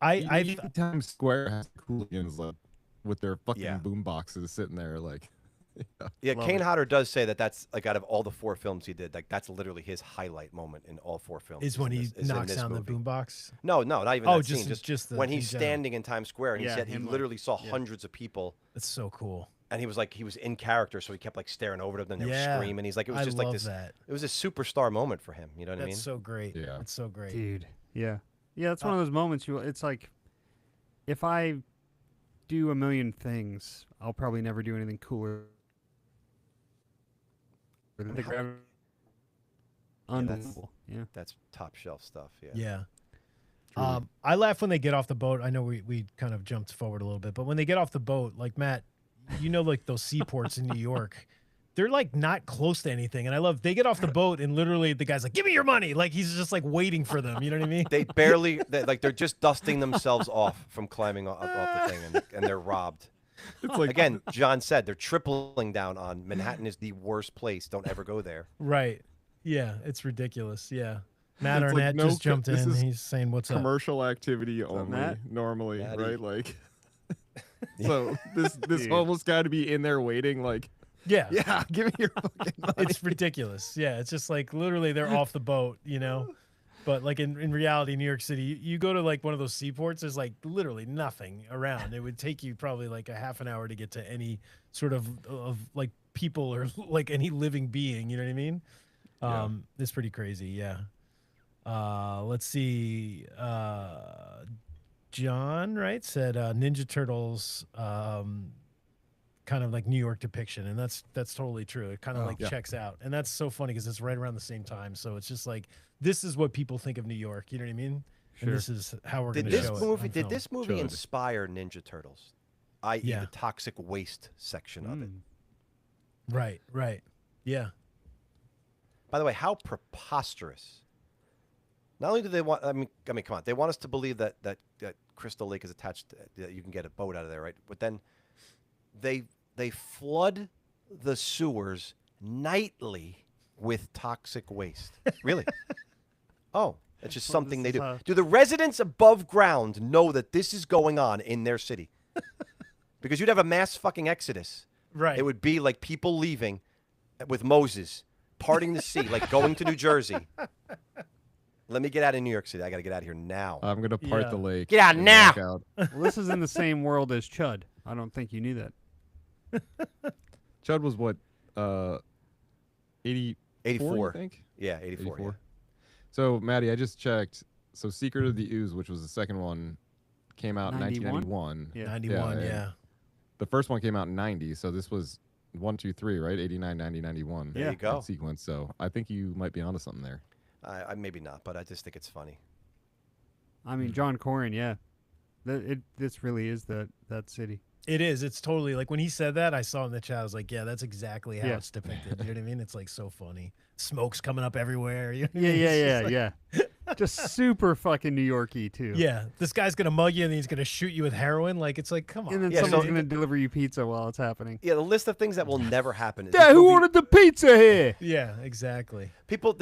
I Even Times Square has the hooligans like with their fucking Yeah. boom boxes sitting there like. Yeah, Love Kane it. Hodder does say that that's like out of all the 4 films he did, like that's literally his highlight moment in all 4 films. is when in he this- is in knocks this down the movie. boombox. No, not even Oh, that scene. just the when in he's general. standing in Times Square and he Yeah, said he him, like- literally saw yeah. hundreds of people, That's so cool. and he was like he was in character, so he kept like staring over to them. And they Yeah, were screaming. He's like it was I just love like this. that. It was a superstar moment for him. You know what I That's mean? so great. Yeah. That's so great. Dude. Yeah. Yeah, that's one of those moments it's like if I do a million things, I'll probably never do anything cooler than the gravity. Unbelievable. Yeah. That's top shelf stuff. Yeah. Yeah. Truly. I laugh when they get off the boat. I know we kind of jumped forward a little bit, but when they get off the boat, like Matt, you know, like those seaports in New York, they're like not close to anything. And I love they get off the boat and literally the guy's like, "Give me your money!" Like he's just like waiting for them. You know what I mean? They barely they're just dusting themselves off from climbing off the thing, and they're robbed. It's like Again, John said they're tripling down on Manhattan is the worst place. Don't ever go there. Right. Yeah. It's ridiculous. Yeah. Matt It's like, Arnett no just jumped this in. is He's saying, "What's up?" commercial activity only Matt? normally, Matty. right? Like so this Dude. homeless guy to be in there waiting like Yeah. yeah, give me your fucking money. It's ridiculous. Yeah, it's just like literally they're off the boat, you know. But like in reality, New York City, you go to like one of those seaports, there's like literally nothing around. It would take you probably like a half an hour to get to any sort of like people or like any living being. You know what I mean? Yeah. It's pretty crazy. Yeah. Let's see. John, right, said Ninja Turtles. Kind of like New York depiction, and that's totally true. It kind of Oh, like yeah. checks out, and that's so funny because it's right around the same time. So it's just like this is what people think of New York. You know what I mean? Sure. And this is how we're Did going to this show movie? it. on Did film. this movie Should. inspire Ninja Turtles? I.e., Yeah. the toxic waste section of it. Mm. Right, right, yeah, By the way, how preposterous! Not only do they want, I mean, come on, they want us to believe that Crystal Lake is attached, that you can get a boat out of there, right? But then they flood the sewers nightly with toxic waste. Really? Oh, it's just Well, something this they is do. how- Do the residents above ground know that this is going on in their city? Because you'd have a mass fucking exodus. right. It would be like people leaving with Moses, parting the sea, like going to New Jersey. Let me get out of New York City. I got to get out of here now. I'm gonna part Yeah. the lake. Get out and now! walk out. Well, this is in the same world as Chud. I don't think you knew that. Chud was what 84, 84. I think. Yeah, 84. Yeah. So Maddie, I just checked. So Secret of the Ooze, which was the second one, came out in 91? 1991. Yeah. 91, Yeah, yeah. yeah. The first one came out in 90, so this was 1, 2, 3, right? 89, 90, 91. There you that go. sequence. So I think you might be onto something there. I maybe not, but I just think it's funny. I mean, John Corrin, yeah. This really is that city. It is. It's totally like when he said that, I saw in the chat. I was like, yeah, that's exactly how Yeah. it's depicted. You know what I mean? It's like so funny. Smoke's coming up everywhere. You know what I Yeah, mean? yeah, It's yeah, just like- yeah. Just super fucking New Yorky too. Yeah, this guy's gonna mug you and he's gonna shoot you with heroin. Like it's like, come on. And then Yeah, someone's so- gonna deliver you pizza while it's happening. Yeah, the list of things that will never happen. Is Dad, this who movie- ordered the pizza here? Yeah, exactly. People,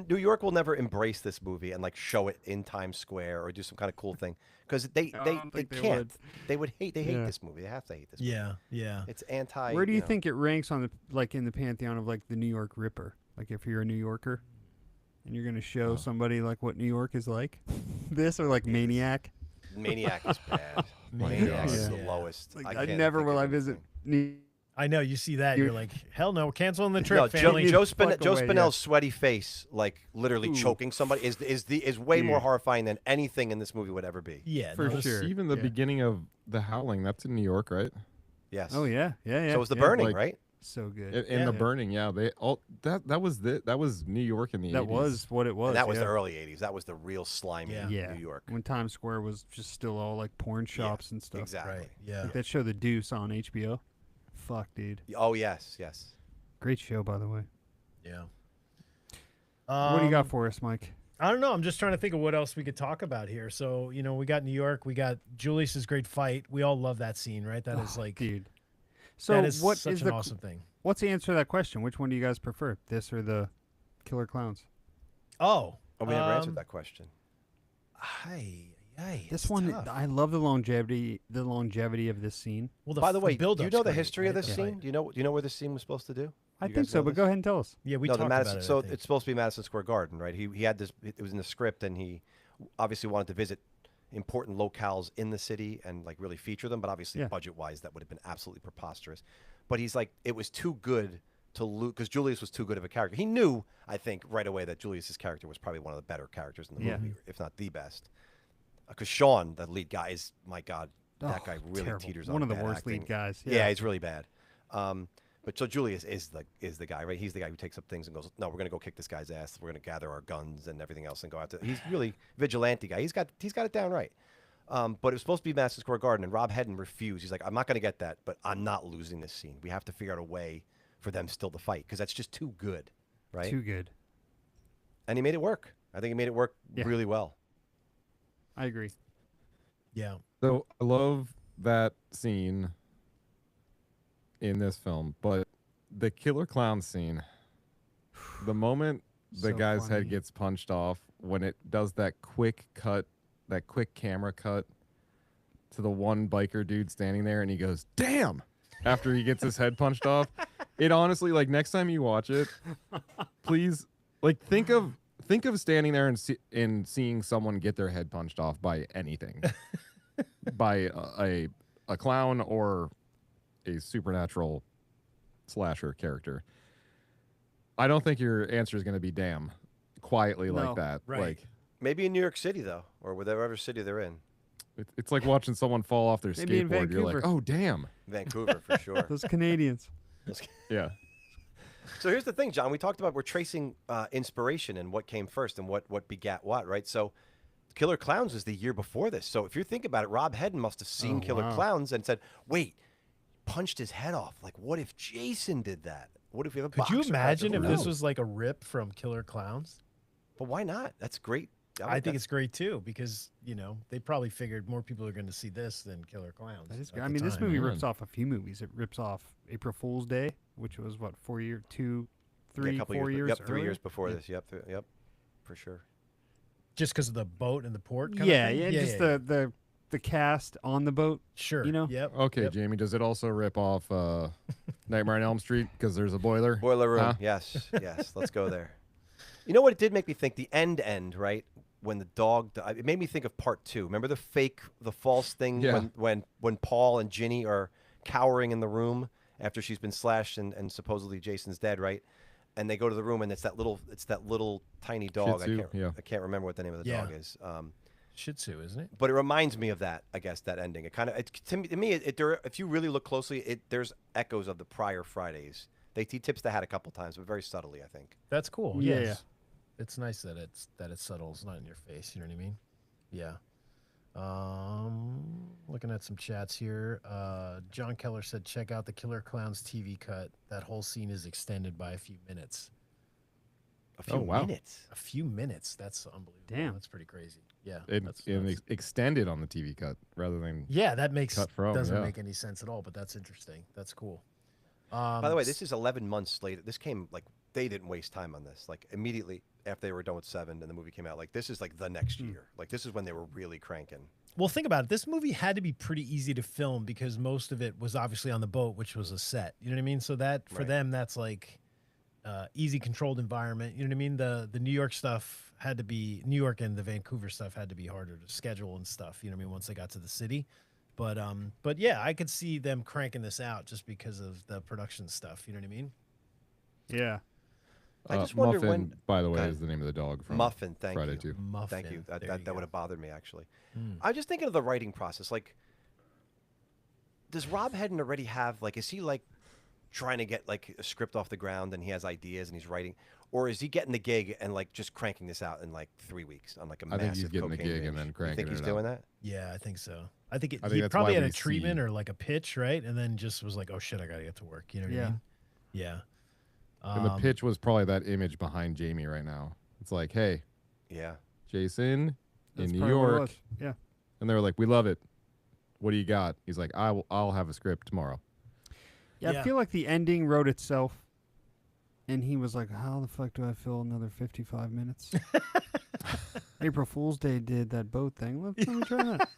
New York will never embrace this movie and like show it in Times Square or do some kind of cool thing because they I they, don't they think they can't. would. They would hate. They hate Yeah. this movie. They have to hate this. Movie. Yeah, yeah. It's anti. Where do you know. think it ranks on the like in the pantheon of like the New York Ripper? Like if you're a New Yorker and you're gonna show somebody like what New York is like, this or like Maniac? Maniac is bad. Maniac, Maniac is the yeah. lowest. Like, I I can't never think will of I visit anything. New. I know. You see that, you're like, hell no, canceling the trip, No, family. Joe Fuck away, yeah. Spinell's sweaty face, like literally Ooh. choking somebody, is way more Dude. horrifying than anything in this movie would ever be. Yeah, For no, sure. Even the Yeah. beginning of The Howling, that's in New York, right? Yes. Oh yeah, yeah, yeah. So was the yeah. burning, Like- right? So good. In the Yeah. burning, yeah. They all that was New York in the 80s. That was what it was. And that was yeah. the early '80s. That was the real slimy Yeah. Yeah. New York. When Times Square was just still all like porn shops and stuff. Exactly. right. Yeah. Like that show The Deuce on HBO. Fuck, dude. Oh yes, yes. Great show, by the way. Yeah. What do you got for us, Mike? I don't know. I'm just trying to think of what else we could talk about here. So, you know, we got New York. We got Julius's great fight. We all love that scene, right? That is like, Dude. So that is what such is an the awesome thing. what's the answer to that question? Which one do you guys prefer, this or the Killer Clowns? Oh, Oh, we never answered that question. Hi, This one, I love the longevity of this scene. Well, By the way, do build you know the history of this scene? Do you know where this scene was supposed to do? I You think guys so, know but this? go ahead and tell us. Yeah, we No, talked the Madison. about it. So I think. it's supposed to be Madison Square Garden, right? He had this. It was in the script, and he obviously wanted to visit important locales in the city and like really feature them. But obviously, Yeah. budget-wise, that would have been absolutely preposterous. But he's like, it was too good to lose because Julius was too good of a character. He knew, I think, right away that Julius's character was probably one of the better characters in the Yeah. movie, if not the best. Because Sean, the lead guy, is my God, that Oh, guy really terrible. teeters One on of the bad worst acting. lead guys. Yeah, he's really bad. But so Julius is the guy, right? He's the guy who takes up things and goes, "No, we're gonna go kick this guy's ass. We're gonna gather our guns and everything else and go out to." He's really vigilante guy. He's got it down right. But it was supposed to be Madison Square Garden, and Rob Hedden refused. He's like, "I'm not gonna get that, but I'm not losing this scene. We have to figure out a way for them still to fight because that's just too good, right?" Too good. And he made it work. I think he made it work Yeah. really well. I agree. Yeah. So I love that scene in this film, but the Killer Clown scene, the moment the So guy's funny. head gets punched off, when it does that quick cut, that quick camera cut to the one biker dude standing there, and he goes, "Damn!" after he gets his head punched off. It honestly, like, next time you watch it, please, like, think of standing there and seeing someone get their head punched off by anything, by a clown or a supernatural slasher character. I don't think your answer is going to be damn quietly No, like that. right. Like, Maybe in New York City though, or whatever city they're in. it's like watching someone fall off their Maybe in skateboard. You're like, Vancouver. oh damn. Vancouver for sure. Those Canadians. Yeah. So here's the thing, John. We talked about we're tracing inspiration and what came first and what begat what, right? So Killer Clowns was the year before this. So if you think about it, Rob Hedden must have seen Oh, Killer wow. Clowns and said, "Wait, punched his head off. Like, what if Jason did that? What if we have a Could you boxer imagine had if to- this Who knows? was like a rip from Killer Clowns? But why not? That's great. I think it's great too because you know they probably figured more people are going to see this than Killer Clowns. That is at great. the I mean, this time. movie yeah. rips off a few movies. It rips off April Fool's Day, which was what, 4 year, 2, Yeah, 3, a couple 4 years. Yep, 3 years earlier? before Yeah. this. Yep, yep, for sure. just because of the boat and the port. Kind Yeah, of thing? yeah, just the cast on the boat. sure. you know? Yep. Okay, Yep. Jamie, does it also rip off Nightmare on Elm Street because there's a boiler? Boiler Room. Huh? Yes, yes. Let's go there. You know what? It did make me think. The end, right? When the dog died, it made me think of part 2. Remember the false thing Yeah. when Paul and Ginny are cowering in the room after she's been slashed and supposedly Jason's dead, right? And they go to the room and it's that little tiny dog. Tzu, yeah. I can't remember what the name of the Yeah. dog is. Shih Tzu, isn't it? But it reminds me of that. I guess that ending. It kind of to me. If you really look closely, there's echoes of the prior Fridays. He tips the hat a couple times, but very subtly, I think. That's cool. Yeah, Yes. It's nice that it's subtle. It's not in your face. You know what I mean? Yeah. Looking at some chats here. John Keller said, "Check out the Killer Clowns TV cut. That whole scene is extended by a few minutes. A few Oh, wow. minutes. A few minutes. That's unbelievable. Damn. That's pretty crazy. Yeah. And that's, extended on the TV cut rather than yeah, that makes cut from, doesn't yeah. make any sense at all. But that's interesting. That's cool. By the way, this is 11 months later. This came like they didn't waste time on this. Like immediately after they were done with 7 and the movie came out, like this is like the next year. Like this is when they were really cranking. Well, think about it. This movie had to be pretty easy to film because most of it was obviously on the boat, which was a set. You know what I mean? So that for Right. them, that's like easy, controlled environment. You know what I mean? The New York stuff had to be New York, and the Vancouver stuff had to be harder to schedule and stuff. You know what I mean? Once they got to the city, but yeah, I could see them cranking this out just because of the production stuff. You know what I mean? Yeah. I just wonder Muffin, when- by the Go way, ahead. is the name of the dog from Muffin, thank Friday you. 2. Muffin. Thank you. There That go. would have bothered me actually. Mm. I'm just thinking of the writing process. Like, does Rob Hedden already have like? Is he like trying to get like a script off the ground and he has ideas and he's writing, or is he getting the gig and like just cranking this out in like 3 weeks on like a I massive think he's getting the cocaine gig and binge? then You cranking think he's it doing out. that? Yeah, I think so. I think I think he that's probably why had a we treatment see- or like a pitch, right? And then just was like, "Oh shit, I gotta get to work." You know what I Yeah. mean? Yeah. And the pitch was probably that image behind Jamie right now. It's like, hey, Yeah. Jason That's in New probably what it York. was. Yeah. And they were like, we love it. What do you got? He's like, I'll have a script tomorrow. Yeah, Yeah. I feel like the ending wrote itself. And he was like, how the fuck do I fill another 55 minutes? April Fool's Day did that boat thing. Let me try that.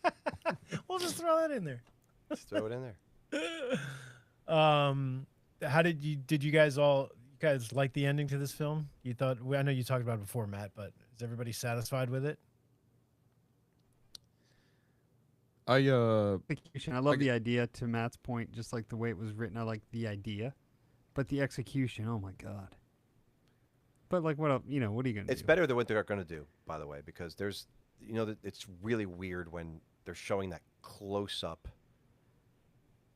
We'll just throw that in there. Just throw it in there. How did you guys like the ending to this film? You thought, I know you talked about it before, Matt, but is everybody satisfied with it? Execution. I love I- the idea, to Matt's point, just like the way it was written. I like the idea. But the execution, oh my God. But like, what are you going to do? It's better than what they're going to do, by the way, because there's, it's really weird when they're showing that close up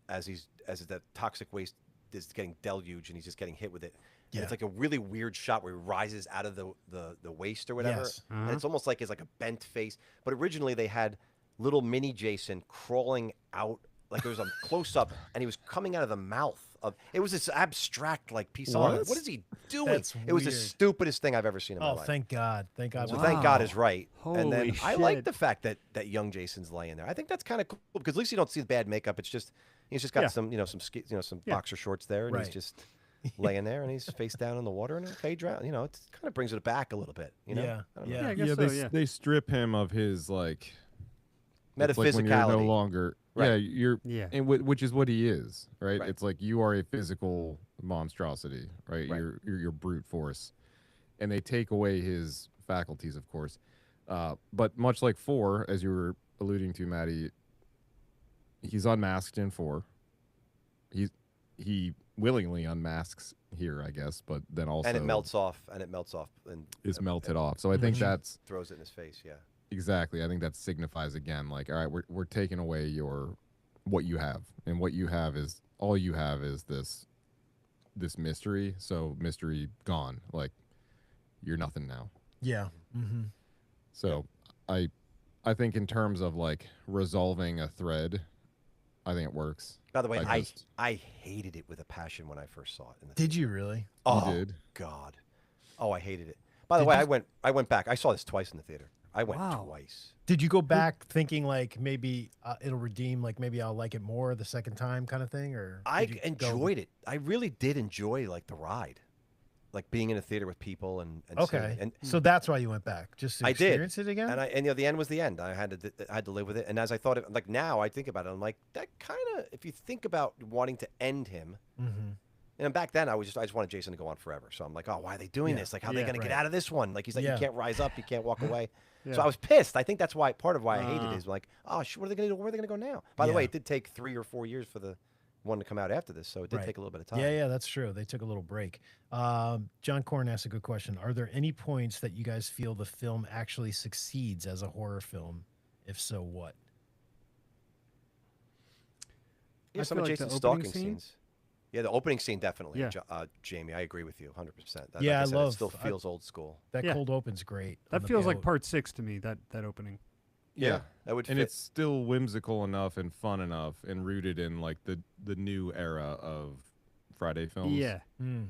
as the toxic waste is getting deluged and he's just getting hit with it. Yeah. And it's like a really weird shot where he rises out of the waste or whatever. Yes. And it's almost like it's like a bent face. But originally they had little mini Jason crawling out, like there was a close up, and he was coming out of the mouth of. It was this abstract like piece of. What? What is he doing? That's it was the weird. stupidest thing I've ever seen in my Oh, life. thank God. Thank God. So for thank that. God is right. And then Holy I like shit. the fact that young Jason's laying there. I think that's kind of cool because at least you don't see the bad makeup. It's just he's just got Yeah. some Yeah. boxer shorts there, and Right. he's just laying there, and he's face down in the water, and okay, drown. It kind of brings it back a little bit. Yeah, I don't know. yeah. I guess Yeah, so, they yeah. they strip him of his like it's Metaphysicality. like when you're no longer Right. yeah you're Yeah. and which is what he is, right? Right. It's like you are a physical monstrosity, right? Right. You're brute force, and they take away his faculties, of course. But much like 4, as you were alluding to, Maddie, he's unmasked in 4. He willingly unmasks here, I guess, but then also and it melts off, and is melted off. So I think Mhm. that's throws it in his face. Yeah. exactly. I think that signifies again, like, all right, we're taking away what you have, and what you have is all you have is this mystery. So mystery gone. Like, you're nothing now. Yeah. Mm-hmm. So I think in terms of like resolving a thread, I think it works. By the way, I just- I hated it with a passion when I first saw it. In the Did you really? Oh did? God. Oh, I hated it. By the Did way, you- I went back. I saw this twice in the theater. I went Wow. twice. Did you go back thinking like maybe it'll redeem, like maybe I'll like it more the second time kind of thing, or I did you go- enjoyed it. I really did enjoy like the ride, like being in a theater with people and seeing Okay, it. And so that's why you went back, just to I did. experience it again. and the end was the end. I had to live with it. And as I thought, like now I think about it, I'm like that kind of. If you think about wanting to end him, Mm-hmm. and back then I just wanted Jason to go on forever. So I'm like, oh, why are they doing Yeah. this? Like, how are they Yeah, going to get right. out of this one? Like he's like, Yeah. you can't rise up, you can't walk away. Yeah. So I was pissed. I think that's why part of why I hated it Uh. is like, oh, what are they going to do? Where are they going to go now? By the way, Yeah. it did take 3 or 4 years for the one to come out after this, so it did Right. take a little bit of time. Yeah, that's true. They took a little break. John Corn asked a good question. Are there any points that you guys feel the film actually succeeds as a horror film? If so, what? Yeah, I some feel of like the Jason's opening stalking scene- scenes. Yeah, the opening scene definitely. Yeah. Jamie, I agree with you 100%. Yeah, I like said, love- it still I- feels old school. That Yeah. cold open's great. on That the feels like boat. part 6 to me, that opening. Yeah, that would And fit. it's still whimsical enough and fun enough and rooted in like the new era of Friday films. Yeah. Mm.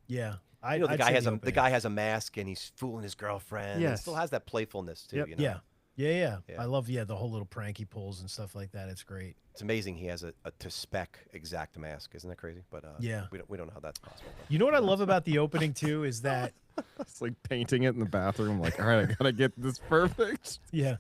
Yeah, I. You know, the I'd guy say has the the opening. guy has a mask and he's fooling his girlfriend. And it Yes. still has that playfulness too. Yep. You know? Yeah. Yeah. I love the whole little prank he pulls and stuff like that. It's great. It's amazing he has a to spec exact mask. Isn't that crazy? But Yeah. we don't know how that's possible. But. You know what I love about the opening too is that It's like painting it in the bathroom. Like, all right, I gotta get this perfect. yeah,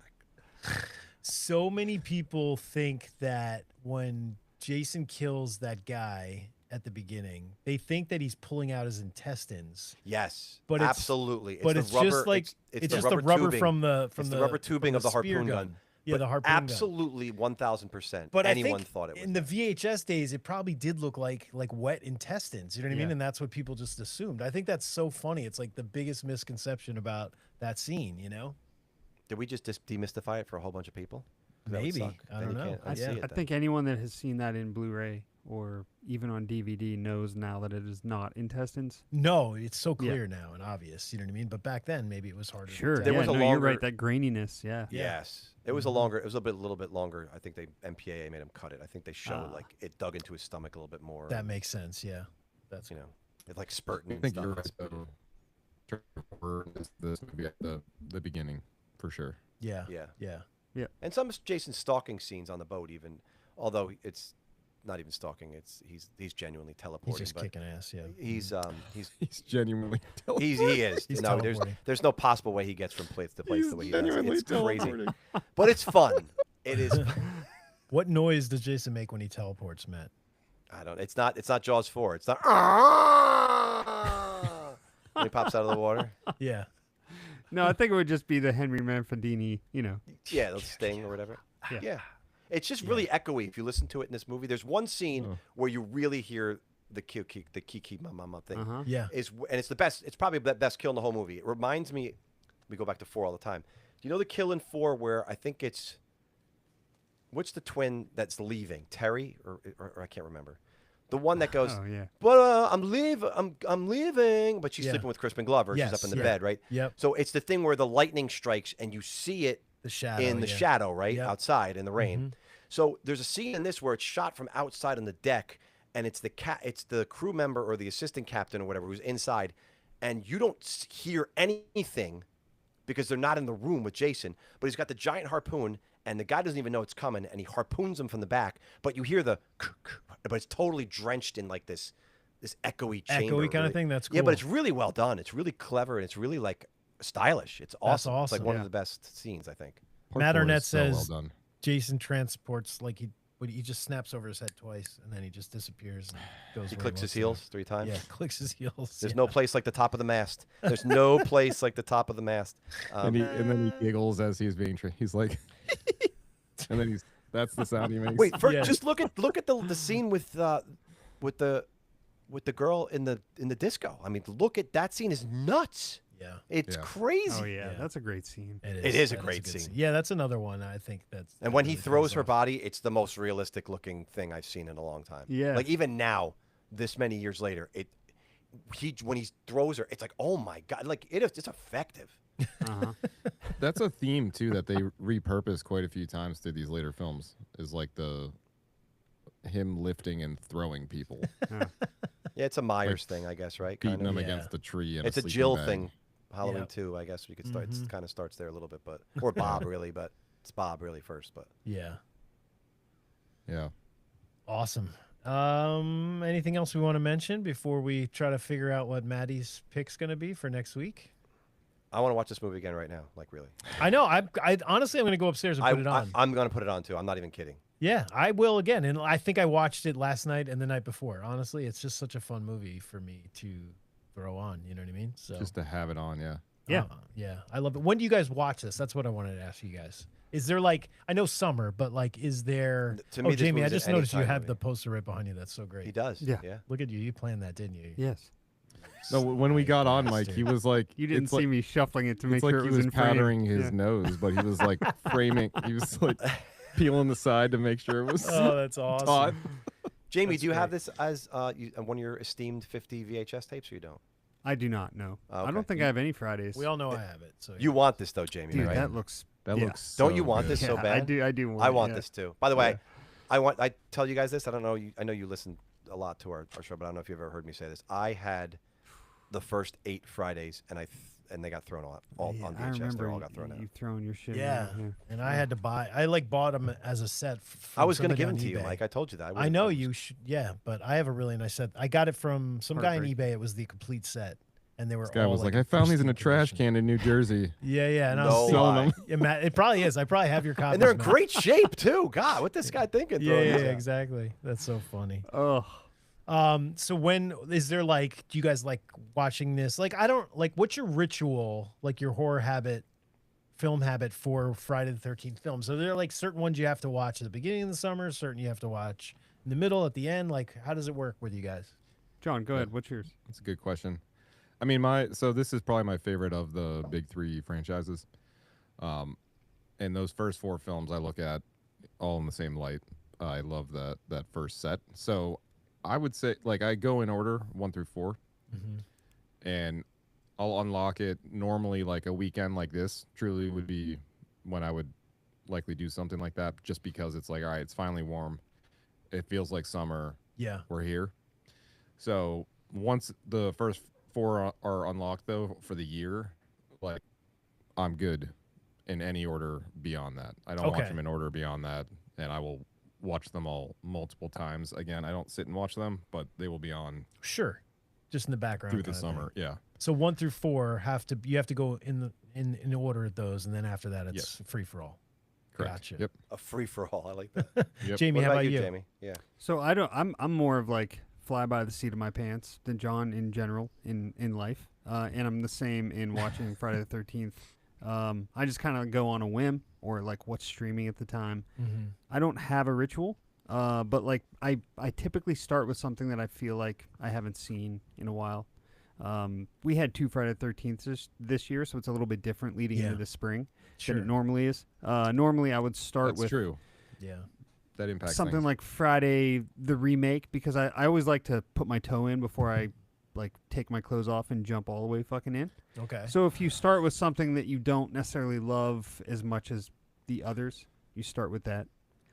so many people think that when Jason kills that guy at the beginning, they think that he's pulling out his intestines. Yes, But it's- absolutely. but the it's rubber, just like it's just the rubber tubing. from the It's the rubber tubing from of the spear harpoon gun. Yeah, But the harpoon gun. absolutely 1,000%. But anyone I think thought it was in the VHS days, it probably did look like wet intestines. You know what I mean? Yeah. And that's what people just assumed. I think that's so funny. It's like the biggest misconception about that scene. You know? Did we just demystify it for a whole bunch of people? 'Cause that would Maybe. suck. I Then don't you know. can't I- unsee yeah. it I then. think anyone that has seen that in Blu-ray or even on DVD knows now that it is not intestines. No, it's so Yeah. clear now and obvious. You know what I mean? But back then, maybe it was harder. Sure. To There tell. was a no, you're longer- right. That graininess. Yeah. Yes, it was a longer. It was a little bit longer. I think they MPAA made him cut it. I think they show Ah. like it dug into his stomach a little bit more. That makes sense. Yeah, that's it like spurting. I and think stuff. you're right, though. this movie at the beginning for sure. Yeah. Yeah. Yeah. And some of Jason's stalking scenes on the boat, even although it's not even stalking, he's genuinely teleporting. He's just but kicking ass. Yeah. He's He's genuinely he is. He's No, teleporting. there's no possible way he gets from place to place He's the way he does. genuinely It's crazy, teleporting. but it's fun. It is. What noise does Jason make when he teleports, Matt? I don't. It's not Jaws 4. It's not. When he pops out of the water. Yeah. No, I think it would just be the Henry Manfredini, Yeah, the sting or whatever. Yeah. Yeah. It's just really echoey if you listen to it in this movie. There's one scene Oh. where you really hear the kiki mama thing. Uh-huh. Yeah. And it's the best. It's probably the best kill in the whole movie. It reminds me. We go back to 4 all the time. Do you know the kill in 4 where I think it's which the twin that's leaving, Terry or I can't remember, the one that goes. Oh, yeah. But I'm leaving. But she's Yeah. sleeping with Crispin Glover. Yes, She's up in the yeah. bed, right? Yep. So it's the thing where the lightning strikes and you see it The shadow. in the yeah. shadow, right? Yep. Outside in the rain. Mhm. So there's a scene in this where it's shot from outside on the deck, and it's the crew member or the assistant captain or whatever who's inside, and you don't hear anything because they're not in the room with Jason. But he's got the giant harpoon, and the guy doesn't even know it's coming, and he harpoons him from the back. But you hear the, but it's totally drenched in like this echoey chamber. Echoey kind really. of thing. That's cool. Yeah, but it's really well done. It's really clever, and it's really like stylish. It's awesome. It's like awesome. one Yeah. of the best scenes, I think. Part Matt 4 Arnett is so well says- done. Jason transports like he just snaps over his head twice and then he just disappears and goes. He where clicks his wants to. heels 3 times. Yeah, clicks his heels. There's yeah. no place like the top of the mast. There's no place like the top of the mast. And then he giggles as he's being he's like, and then that's the sound he makes. Wait, Yeah. just look at the scene with the girl in the disco. I mean, look at that scene is nuts. Yeah, It's Yeah. crazy. Oh, yeah. Yeah. That's a great scene. It is a That great good scene. Yeah, that's another one. I think that's. And that when he really throws pays her off. body, it's the most realistic looking thing I've seen in a long time. Yeah. Like even now, this many years later, when he throws her, it's like, oh my god, like it's effective. Uh-huh. That's a theme too that they repurpose quite a few times through these later films. Is like him lifting and throwing people, Yeah, it's a Myers thing, I guess, right? beating Kind of. them Yeah. against the tree. In It's a sleeping Jill bag. thing. Halloween Yep. 2, I guess we could start. Mhm. It kind of starts there a little bit, but or Bob really, but it's Bob really first. But Yeah, Yeah. awesome. Anything else we want to mention before we try to figure out what Maddie's pick's going to be for next week? I want to watch this movie again right now. Like really, I know. I honestly, I'm going to go upstairs and put it on. I'm gonna put it on too. I'm not even kidding. Yeah, I will again. And I think I watched it last night and the night before. Honestly, it's just such a fun movie for me to throw on. You know what I mean? So Just to have it on, yeah. Yeah. yeah, I love it. When do you guys watch this? That's what I wanted to ask you guys. Is there like I know summer, but like is there? To me, this Jamie, I movie's just an noticed you anytime have movie. the poster right behind you. That's so great. He does. Yeah. Yeah. Look at you. You planned that, didn't you? Yes. No, when we got on, Mike, he Bastard. was like, You didn't it's see like, me shuffling it to make it's like sure it he was was in frame. powdering his Yeah. nose, but he was like framing. He was like peeling the side to make sure it was Oh, that's awesome. taut. Jamie, That's do you have great. this as one of your esteemed 50 VHS tapes, or you don't? I do not know. Oh, I okay. don't think I have any Fridays. We all know I have it. So You want this though, Jamie? Dude, right? that looks. That yeah. looks. Don't so you want good. this so Yeah, bad? I do. I do. Want I it, want yeah. this too. By the way, Yeah. I tell you guys this. I don't know. I know you listen a lot to our show, but I don't know if you've ever heard me say this. I had the first 8 Fridays, and they got thrown all Yeah, on I VHS. They remember all got thrown out. you throwing your shit. Yeah. away, and I had to buy. I like bought them as a set. I was going to give them to you, Mike. I told you that. I would've- know was- you should. Yeah, but I have a really nice set. I got it from some guy on Heartbreak. eBay. It was the complete set, and they were This guy all was like, I found these in a pristine trash condition. can in New Jersey. Yeah, and I was No thinking, Selling them. yeah, Matt, it probably is. I probably have your copy. And they're in great shape too. God, what this guy thinking? Yeah, throwing yeah, these out? exactly. That's so funny. Oh, So when is there like? Do you guys like watching this? Like, I don't like. What's your ritual? Like your horror habit, film habit for Friday the 13th films? So there are like certain ones you have to watch at the beginning of the summer, certain you have to watch in the middle, at the end. Like, how does it work with you guys? John, go ahead. What's yours? That's a good question. I mean, so this is probably my favorite of the big 3 franchises. And those first 4 films I look at all in the same light. I love that first set. So I would say like I go in order 1 through 4, and I'll unlock it normally like a weekend like this. Truly would be when I would likely do something like that, just because it's like, all right, it's finally warm. It feels like summer. Yeah. We're here. So once the first 4 are unlocked though for the year, like I'm good in any order beyond that. I don't watch Okay. them in order beyond that, and I will watch them all multiple times. Again, I don't sit and watch them, but they will be on Sure. Just in the background. through the kinda thing. summer. Yeah. So 1 through 4 you have to go in order at those, and then after that it's free for all. Correct. Gotcha. Yep. A free for all. I like that. Yep. Jamie, What how about about you, you? Jamie? Yeah. So I don't. I'm more of like fly by the seat of my pants than John in general in life, and I'm the same in watching Friday the 13th. I just kind of go on a whim or like what's streaming at the time. Mm-hmm. I don't have a ritual, but like I typically start with something that I feel like I haven't seen in a while. We had 2 Friday the 13th this year, so it's a little bit different leading Yeah. into the spring Sure. than it normally is. Normally, I would start That's with true. Yeah. That impacts something things. like Friday the remake because I always like to put my toe in before I like take my clothes off and jump all the way fucking in. Okay. So if you start with something that you don't necessarily love as much as the others, you start with that.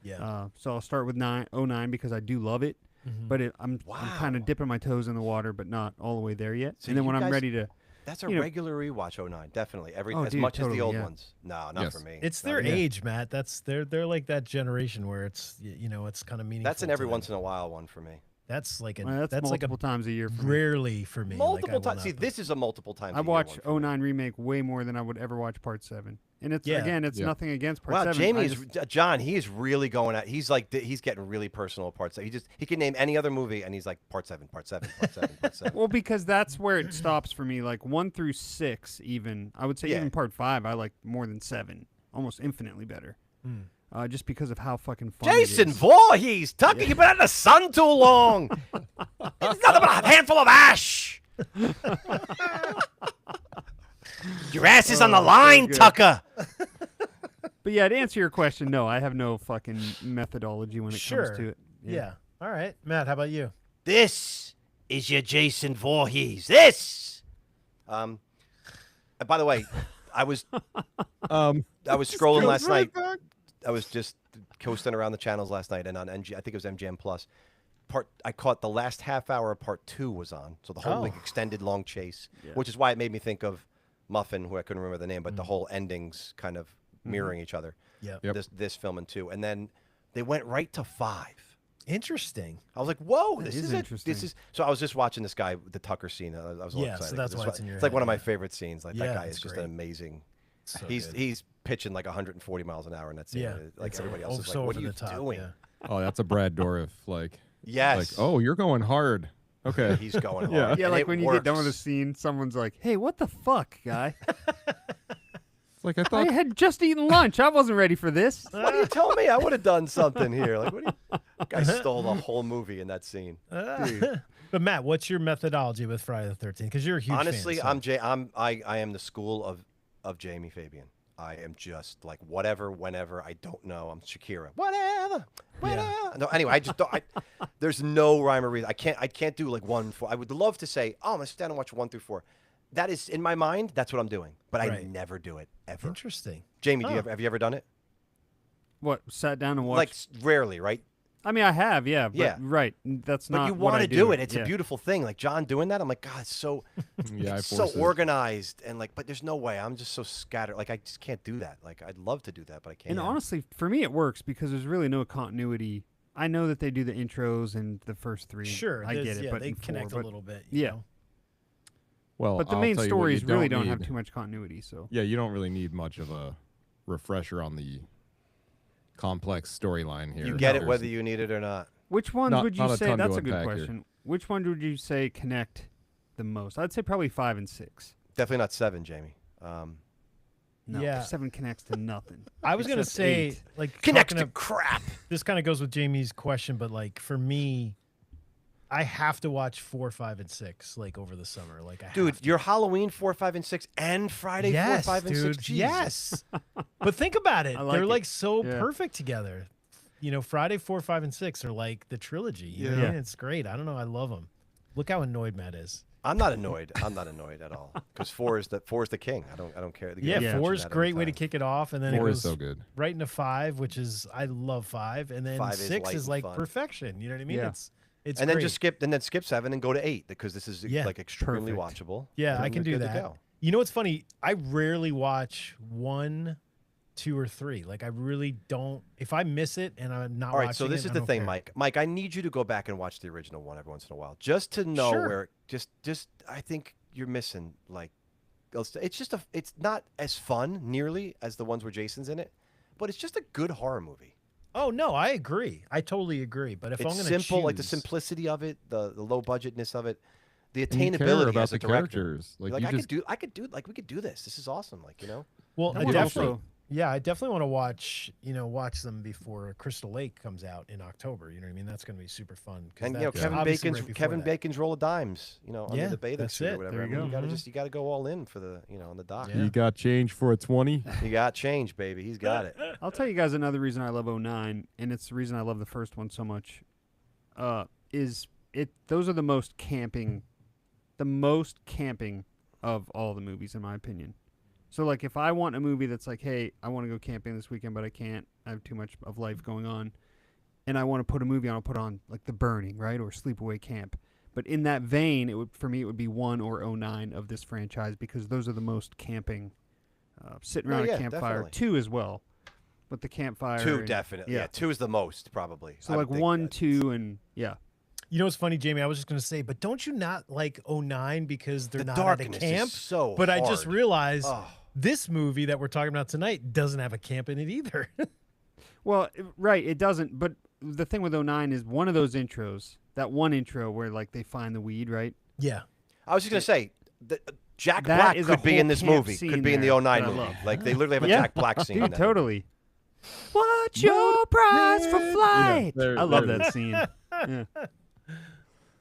Yeah. So I'll start with 09 because I do love it, Mhm. but I'm kind Wow. of dipping my toes in the water, but not all the way there yet. So and then you when I'm guys- ready to, That's a You know- regular rewatch. 09, definitely. Oh, As dude, much as totally, the old yeah. ones. No, not Yes. for me. It's Not their me. age, Matt. They're like that generation where it's it's kind of meaningful. That's an to every them. once in a while one for me. That's like a that's that's like a multiple times a year for me. rarely for me. Multiple like, I will times. See, not- this is a multiple times. I a year watch one for me. 09 remake way more than I would ever watch Part 7. And it's Yeah. again, it's Yeah. nothing against Part Wow, 7. Jamie I is just- John. He is really going at. He's like he's getting really personal with Part 7. He can name any other movie, and he's like Part 7, Part 7, Part 7, Part 7. Well, because that's where it stops for me. Like 1 through 6, even I would say Yeah. even Part 5, I like more than 7, almost infinitely better. Mm. Just because of how fucking fun it Jason is. Voorhees, Tucker, you've been out in the sun too long. It's nothing but a handful of ash. Your ass is on the line, good. Tucker. But yeah, to answer your question, no, I have no fucking methodology when it Sure. comes to it. Yeah. All right, Matt. How about you? This is your Jason Voorhees. This. And by the way, I was scrolling last night. I was just coasting around the channels last night, and on I think it was MGM Plus. I caught the last half hour of Part 2 was on, so the whole like Oh. extended long chase, which is why it made me think of Muffin, who I couldn't remember the name, but the whole endings kind of mirroring each other. Yeah. Yep. This film and 2, and then they went right to 5. Interesting. I was like, "Whoa, That this is is it. interesting. This is." So I was just watching this guy, the Tucker scene. I was a little Yeah, so excited. that's 'cause why it's in your It's like head, one of my yeah. favorite scenes. Like Yeah, that guy it's is just great. an amazing. So he's good. he's pitching like 140 miles an hour in that scene. Yeah, Like it's everybody o- else is so like, "What over are you the top, doing?" yeah. Oh, that's a Brad Dourif like Yes. oh, you're going hard. Okay. He's going Yeah. hard. Yeah, and like it when you get done with a works. scene, someone's like, "Hey, what the fuck, guy? It's like I I thought had just eaten lunch. I wasn't ready for this." What do you tell me? I would have done something here. Like, what do you? Guy stole the whole movie in that scene. But Matt, what's your methodology with Friday the 13th? Because you're a huge Honestly, fan. so- I am the school of Jamie Fabian. I am just like whatever, whenever. I don't know. I'm Shakira. Whatever. No, anyway, I just don't. There's no rhyme or reason. I can't do like 1, 4. I would love to say, oh, I'm gonna sit down and watch 1 through 4. That is in my mind. That's what I'm doing. But I Right. never do it ever. Interesting. Jamie, Huh. have you ever done it? What? Sat down and watched? Like rarely, right? I mean, I have, yeah. But, Yeah. Right. That's But not. you what want I to do it. Yeah. It's a beautiful thing. Like John doing that, I'm like, God, it's so yeah, I it's so force it. organized and like, but there's no way. I'm just so scattered. Like I just can't do that. Like I'd love to do that, but I can't. And honestly, for me, it works because there's really no continuity. I know that they do the intros and the first 3. Sure. I there's- get it. Yeah, but they in connect 4, a but- little bit. yeah. know? Well, But the I'll main tell you what stories you really don't don't have need. too much continuity. So Yeah, you don't really need much of a refresher on the complex storyline here. You get it There's- whether you need it or not. which ones Not- would you not a say? ton to That's a good unpack here. question. Which one would you say connect the most? I'd say probably 5 and 6. Definitely not 7, Jamie. No, Yeah. 7 connects to nothing. I was gonna Except say 8. like Connects talking to of- crap. this kind of goes with Jamie's question, but like for me, I have to watch 4, 5, and 6 like over the summer. Like I Dude, have to. your Halloween 4, 5, and 6 and Friday 4, Yes, 5, and 6. dude, Jesus. yes. But think about it. I like They're it. like so Yeah. perfect together. You know, Friday 4, 5, and 6 are like the trilogy. You know what I Yeah. mean? It's great. I don't know. I love them. Look how annoyed Matt is. I'm not annoyed. I'm not annoyed at all. Because 4 is the king. I don't care. You Yeah, can mention 4 is that great way to anytime. kick it off, and then 4 it is goes so good. right into 5, which is I love 5, and then 5 is 6 light is and like fun. perfection. You know what I mean? Yeah. It's and then great. just skip 7 and go to 8 because this is Yeah. like extremely Perfect. watchable. Yeah, I and can you're do good to that. go. You know what's funny? I rarely watch 1, 2, or 3. Like I really don't. If I miss it and I'm not All right, watching so this it, is I the don't thing, care. Mike. Mike, I need you to go back and watch the original one every once in a while, just to know Sure. where. Just I think you're missing like. It's not as fun nearly as the ones where Jason's in it, but it's just a good horror movie. Oh no, I agree. I totally agree. But if I'm It's gonna simple, like the choose- simplicity of it, the low budgetness of it, the And you care attainability about as a the director. characters. You're Like, you just I could do like we could do this. This is awesome. Like well, I I would definitely, also- yeah, I definitely want to watch them before Crystal Lake comes out in October. You know what I mean? That's going to be super fun. 'cause and that's Kevin obviously Bacon's right before that. Bacon's roll of dimes. Under Yeah, the bathing that's suit it. or whatever. There I you mean, go. you gotta go all in for the on the dock. Yeah. you got change for a 20. You got change, baby. He's got it. I'll tell you guys another reason I love 09, and it's the reason I love the first one so much. Those are the most camping of all the movies, in my opinion. So, like, if I want a movie that's like, hey, I want to go camping this weekend, but I can't, I have too much of life going on, and I want to put a movie on, I'll put on, like, The Burning, right, or Sleepaway Camp. But in that vein, for me, it would be 1 or 09 of this franchise, because those are the most camping, sitting No, around yeah, a campfire. definitely. 2 as well, but the campfire. 2 and- definitely. yeah. Yeah, 2 is the most probably. So, I like, would think 1, that. 2, and, yeah. You know what's funny, Jamie? I was just going to say, but don't you not like 09 because they're The not at a darkness camp? is so But I just hard. realized Oh. this movie that we're talking about tonight doesn't have a camp in it either. Well, right, it doesn't. But the thing with 09 is one of those intros, that one intro where, like, they find the weed, right? yeah. I was just gonna say, Jack That Black is a could be whole in this camp movie. scene Could be in the there 09 that I movie. love. Like they literally have a Yeah. Jack Black scene. in Dude, that totally. What's your prize for flight? there- I love there it that scene. Yeah.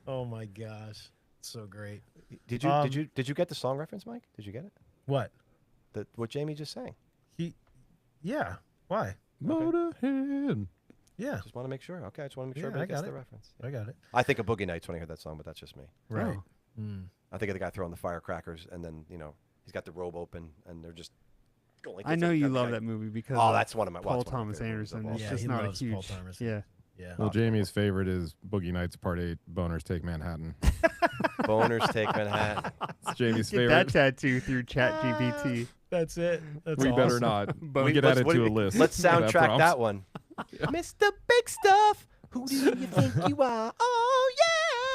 Oh my gosh. So great. movie. Did you Um, did you get the song reference, Mike? Did you get it? What? What Jamie just sang. Yeah. Why? Motorhead. Yeah. Just want to make sure. Okay, I just want to make sure Yeah, I everybody gets got the it. reference. I got it. I think of Boogie Nights when I hear that song, but that's just me. Right. Oh. Mm. I think of the guy throwing the firecrackers, and then he's got the robe open, and they're just going. Like I this, know like you that love guy- that movie because Oh, of that's one of my Paul that's one of my Thomas favorite movies of Anderson. all It's Yeah, just he not a loves Paul huge. Thomas. Yeah. Yeah. Well, Jamie's favorite is Boogie Nights Part 8, Boners Take Manhattan. Boners Take Manhattan. It's Jamie's Get that favorite. tattoo through ChatGPT. That's it. That's We awesome. better not. But We get Let's- added what do to a we- list. Let's for that soundtrack prompt. that one. Mr. Big Stuff. Who do you think you are? Oh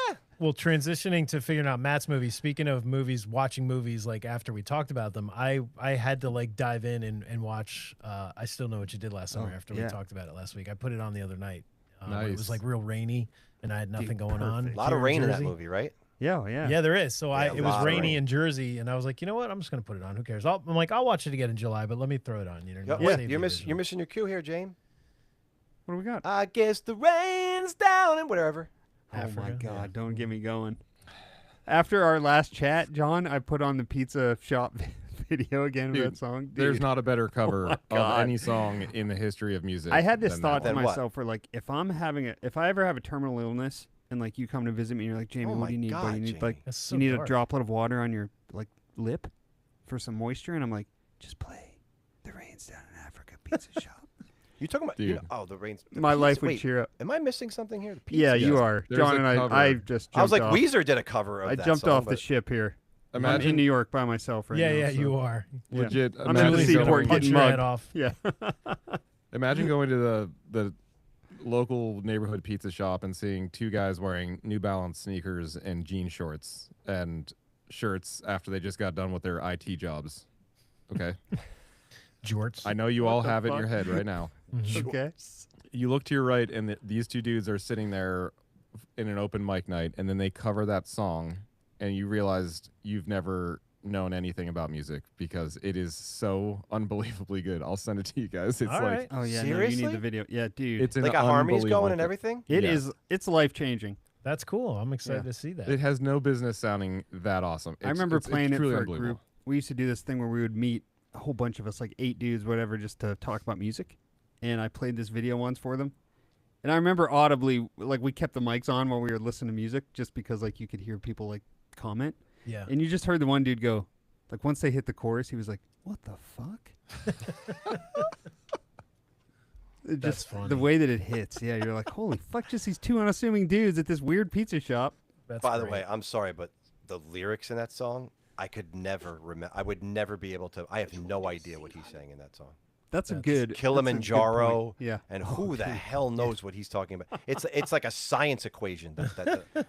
yeah. Well, transitioning to figuring out Matt's movies. Speaking of movies, watching movies like after we talked about them, I had to like dive in and watch. I Still Know What You Did Last Summer Oh, after yeah. we talked about it last week. I put it on the other night. It Nice. was like real rainy, and I had nothing going on. perfect. A lot here of rain in that Jersey. movie, right? Yeah, yeah. Yeah, there is. So Yeah, a it was lot of rainy rain. in Jersey, and I was like, you know what? I'm just gonna put it on. Who cares? I'm like, I'll watch it again in July, but let me throw it on. You know, Yo, save wait, the you're original. missing your cue here, James. What do we got? I guess the rain's down and whatever. Oh my Africa, God! yeah. Don't get me going. After our last chat, John, I put on the pizza shop video again of Dude, that song. There's Dude, not a better cover of God. any song in the history of music. I had this than thought that to one. Then what? myself for like, if I ever have a terminal illness and like you come to visit me, and you're like, Jamie, Oh what my do you need? But God, you need Jamie. like That's so you need dark. a droplet of water on your like lip for some moisture, and I'm like, just play "The Rain's Down in Africa" pizza shop. You talking about? Dude. The rain's. the My pizza- life would wait, cheer up. Am I missing something here? The pizza? Yeah, you yes. are. There's John a and cover. I just jumped I was like, off. Weezer did a cover of I that jumped song, off the but- ship here. I'm in Imagine New York by myself right now. Yeah, so- you are. Yeah. legit. I'm in the Imagine seaport going, Punch getting your head mugged. off. Yeah. imagine going to the local neighborhood pizza shop and seeing two guys wearing New Balance sneakers and jean shorts and shirts after they just got done with their IT jobs. Okay, Jorts. I know you What all the have it in fuck? your head right now. Okay. You look to your right, and these two dudes are sitting there in an open mic night, and then they cover that song, and you realized you've never known anything about music because it is so unbelievably good. I'll send it to you guys. It's All like right. Oh yeah, no, you Seriously? need the video. Yeah, dude. it's an Like got harmonies unbelievable going and thing. everything. It Yes. is. It's life changing. That's cool. I'm excited Yeah. to see that. It has no business sounding that awesome. I remember playing it truly for a unbelievable. group. We used to do this thing where we would meet a whole bunch of us, like 8 dudes, whatever, just to talk about music. And I played this video once for them. And I remember audibly, like, we kept the mics on while we were listening to music, just because like you could hear people like comment. Yeah. And you just heard the one dude go, like, once they hit the chorus, he was like, "What the fuck?" That's the funny. way that it hits. Yeah, you're like, holy fuck, just these two unassuming dudes at this weird pizza shop. That's By the great. way, I'm sorry, but the lyrics in that song, I could never remember. I would never be able to. I have no idea what he's saying in that song. That's a That's good that's a good Kilimanjaro. point. Yeah. And Oh, who the dude. hell knows what he's talking about? It's like a science equation.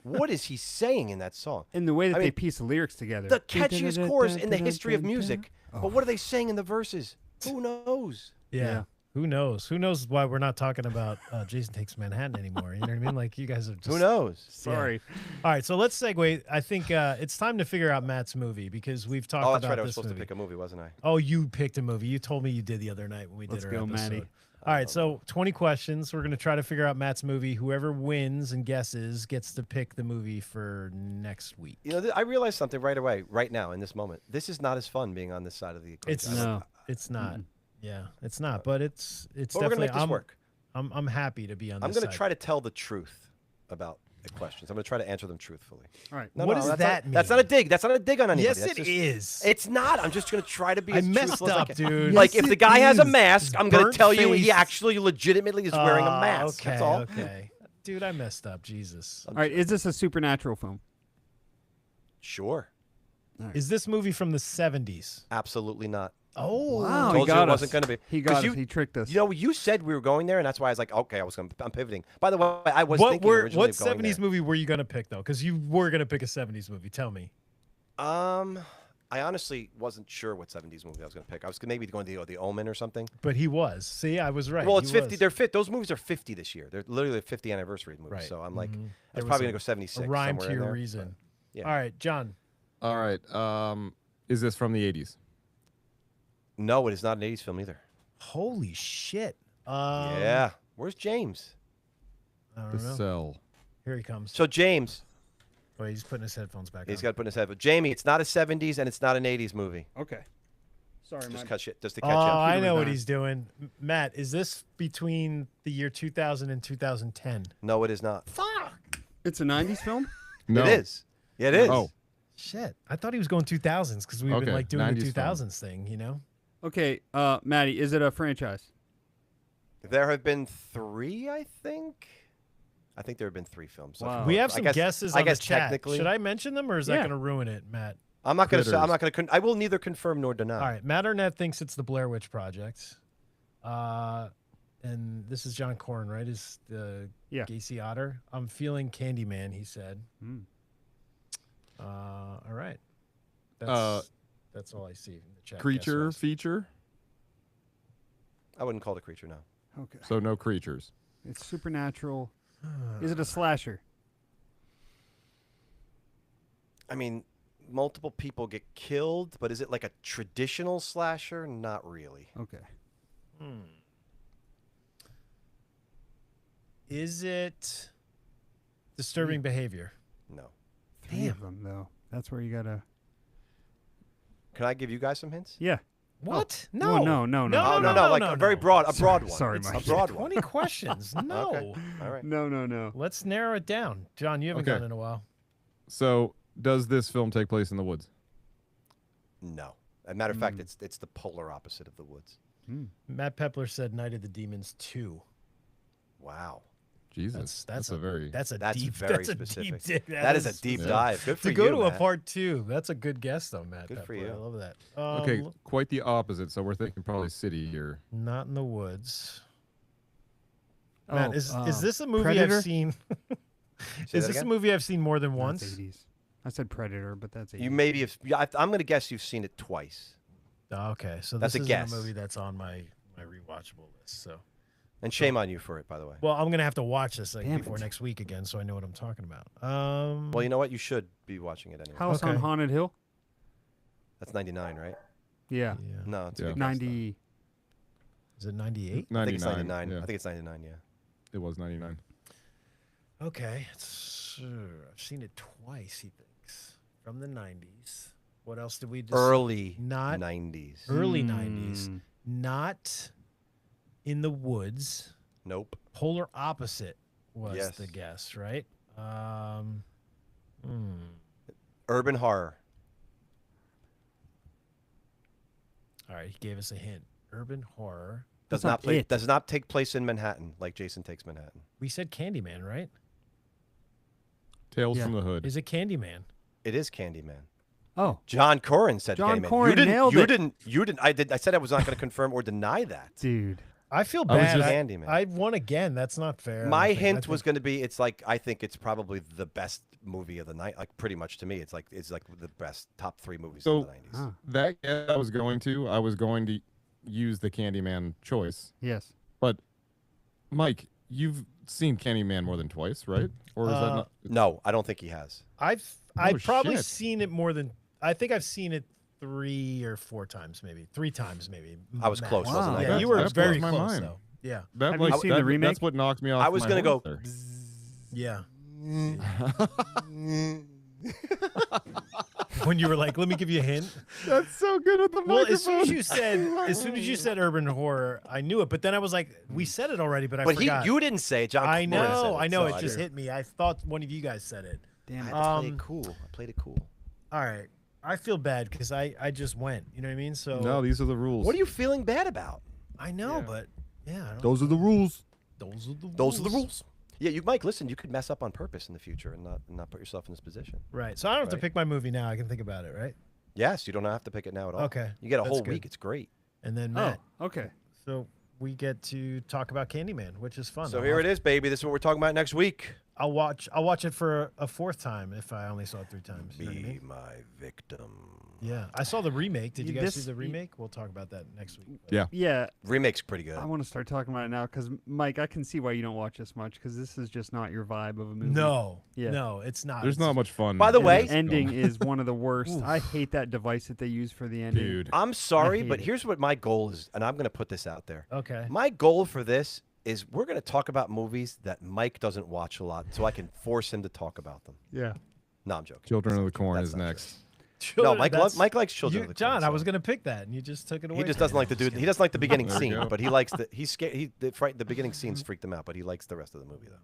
What is he saying in that song? And the way that I they mean, piece the lyrics together. The catchiest chorus in the history of music. But what are they saying in the verses? Who knows? Yeah. Yeah. Who knows? Who knows why we're not talking about Jason Takes Manhattan anymore? You know what I mean? Like you guys are just. Who knows? Sorry. All right, so let's segue. I think it's time to figure out Matt's movie because we've talked Oh, about that's right. I was this supposed movie. to pick a movie, wasn't I? Oh, you picked a movie. You told me you did the other night when we Let's did our go, episode. Matty. All right, so 20 questions. We're going to try to figure out Matt's movie. Whoever wins and guesses gets to pick the movie for next week. You know, I realized something right away, right now, in this moment. This is not as fun being on this side of the equation. It's No. It's not. Yeah, it's not. But it's But we're definitely. gonna make this work. I'm happy to be on. I'm this going to side. try to tell the truth about the questions. I'm going to try to answer them truthfully. All right. What does that's that not, That's not a dig. That's not a dig on anybody. Yes, That's it just- is. It's not. I'm just going to try to be I as messed truthful as I up, can. dude. Like, Yes, if the it guy has a is. mask, I'm going to Burnt tell you he face. actually legitimately is wearing a mask. Okay, That's all. okay. Dude, I messed up. Jesus. All right. Is this a supernatural film? Sure. Is this movie from the 70s? Absolutely not. Oh, Wow. Told he you got it wasn't us. gonna be. He 'Cause got us. you- He tricked us. You know, you said we were going there, and that's why I was like, okay, I'm pivoting. By the way, I was What thinking originally what of going 70s movie were you gonna pick though? Because you were gonna pick a 70s movie. Tell me. there. I honestly wasn't sure what 70s movie I was going to pick. I was maybe going to The Omen or something. But he was. See, I was right. Well, He it's 50. was. They're fit. Those movies are 50 this year. They're literally a 50 anniversary movie. Right. So I'm like, I There was was probably a- going to go 76. a rhyme somewhere to in your there, reason. but, yeah. All right, John. All right. Is this from the 80s? No, it is not an 80s film either. Holy shit. Yeah. Where's James? I The don't know. Cell. Here he comes. So James, Wait, he's putting his headphones back he's on. got to put in his head. But Jamie, it's not a 70s and it's not an 80s movie. Okay. Sorry, Just man. cut shit. Just to Oh, catch up. I Computer know was what dying. he's doing. Matt, is this between the year 2000 and 2010? No, it is not. Fuck. It's a 90s film? No. It is. Yeah, it is. Oh. Shit. I thought he was going 2000s because we've been Okay, like doing the 90s film. 2000s thing, you know? Okay, Maddie, is it a franchise? There have been 3, I think. I think there have been 3 films. so Wow. We have I some guess- guesses I on guess the chat. technically- Should I mention them or is that Yeah. going to ruin it, Matt? I'm not going to. I'm Critters. not going to. I will neither confirm nor deny. All right. Matt Arnett thinks it's the Blair Witch Project. And this is John Corn, right? Is the Yeah. Gacy Otter? I'm feeling Candyman, he said. Hmm. All right. That's all I see in the chat. Creature guess-wise. feature? I wouldn't call it a creature. No. Okay. So no creatures. It's supernatural. Is it a slasher? I mean, multiple people get killed, but is it like a traditional slasher? Not really. Okay. Is it disturbing behavior? No. Three of them, though. That's where you gotta. Can I give you guys some hints? Yeah. What? No, No. no, no, No, no. Like a very broad, a broad one. Sorry, It's Mike. a broad one. 20 questions. No. Okay. All right. No, no, no. Let's narrow it down. John, you haven't Okay. gone in a while. So does this film take place in the woods? No. As a matter of fact, it's the polar opposite of the woods. Matt Pepler said Night of the Demons 2. Wow. Jesus. That's a very. That's a That's deep very that's specific. A deep dig. That is a deep Yeah. dive. Good for to you. go to a Matt. part 2. That's a good guess though, Matt. Good for Pepler. you. I love that. Okay, quite the opposite. So we're thinking probably city here. Not in the woods. Oh, Matt, is this a movie Predator? I've seen? Say Is that this again? a movie I've seen more than That's once? 80s. I said Predator, but that's 80s. You maybe have. Yeah, I'm going to guess you've seen it twice. Oh, okay, so That's this a isn't guess. a movie that's on my rewatchable list. So, And shame on you for it, by the way. well, I'm gonna have to watch this Damn before it. next week again, so I know what I'm talking about. Well, you know what? You should be watching it anyway. House on Okay. Haunted Hill? That's 99, right? Yeah. yeah. No, it's a Yeah. good guess, though. 90. Is it 98? I think it's 99. 99. Yeah, I think it's 99, yeah. it was 99. Okay, I've seen it twice. He thinks from the 90s. What else did we? Early not 90s. early 90s. Mm. Not in the woods. Nope. Polar opposite was Yes. the guess, right? Urban horror. All right, he gave us a hint. Urban horror. Does That's not not play. it. Does not take place in Manhattan like Jason Takes Manhattan. We said Candyman, right? Tales Yeah. from the Hood. Is it Candyman? It is Candyman. Oh, John Corrin said John Candyman. Corrin you didn't. nailed you it. didn't. You didn't. I did. I said I was not going to confirm or deny that. dude. I feel I was bad. just- Candyman. I won again. That's not fair. I My don't think. I hint was think- going to be. It's like I think it's probably the best movie of the night. Like pretty much to me, it's like the best top 3 movies So- of the 90s. Huh. That guess I was going to use the Candyman choice. Yes. But Mike, you've seen Candyman more than twice, right? Or is that not? No, I don't think he has. I've probably shit. seen it more than. I think I've seen it 3 or 4 times, maybe 3 times, maybe. I was max. close, wasn't I? Yeah, That- you were that very blows my close, mind. though. Yeah, That, Have like, you seen that- the remake? That's what knocked me off. I was my going to horse go. there. yeah. When you were like, "Let me give you a hint." That's so good with the Well, as soon as microphone. you said urban horror, I knew it. But then I was like, "We said it already," but I But forgot. you didn't say it. John. I Corrin said know, I know. so It just did. hit me. I thought one of you guys said it. Damn I it. had to play Um, it cool. I played it cool. All right, I feel bad because I just went. You know what I mean? So No, these are the rules. What are you feeling bad about? I know, Yeah. but yeah, I don't, Those are the rules. those are the Those are the rules. Yeah, you, Mike. Listen, you could mess up on purpose in the future and not put yourself in this position. Right. So I don't have to Right. pick my movie now. I can think about it, right? Yes, you don't have to pick it now at all. Okay, You get a that's whole good. week. It's great. And then Oh, Matt. okay. So we get to talk about Candyman, which is fun. So here it is, baby. This is what we're talking about next week. I'll watch it for a 4th time if I only saw it 3 times. You know what I Be mean? my victim. Yeah, I saw the remake. Did you guys see This- the remake? We'll talk about that next week. but- Yeah. Yeah. Remake's pretty good. I want to start talking about it now because Mike, I can see why you don't watch this much because this is just not your vibe of a movie. No, Yeah. no, it's not. There's It's not just- much fun. By the in way- this The ending film. is one of the worst. Oof. I hate that device that they use for the ending. dude. I'm sorry, hate but it. here's what my goal is, and I'm going to put this out there. Okay. My goal for this is we're going to talk about movies that Mike doesn't watch a lot, so I can force him to talk about them. Yeah. No, I'm joking. Children of the Corn That's is not true. next. No, Mike. That's- Mike likes Children you- of the John, Corn. I so- was gonna pick that, and you just took it away. He just from doesn't me. like the No, I'm dude. just He doesn't like the beginning There we scene, go. but he likes the. He's scared. The beginning scenes freaked him out, but he likes the rest of the movie though.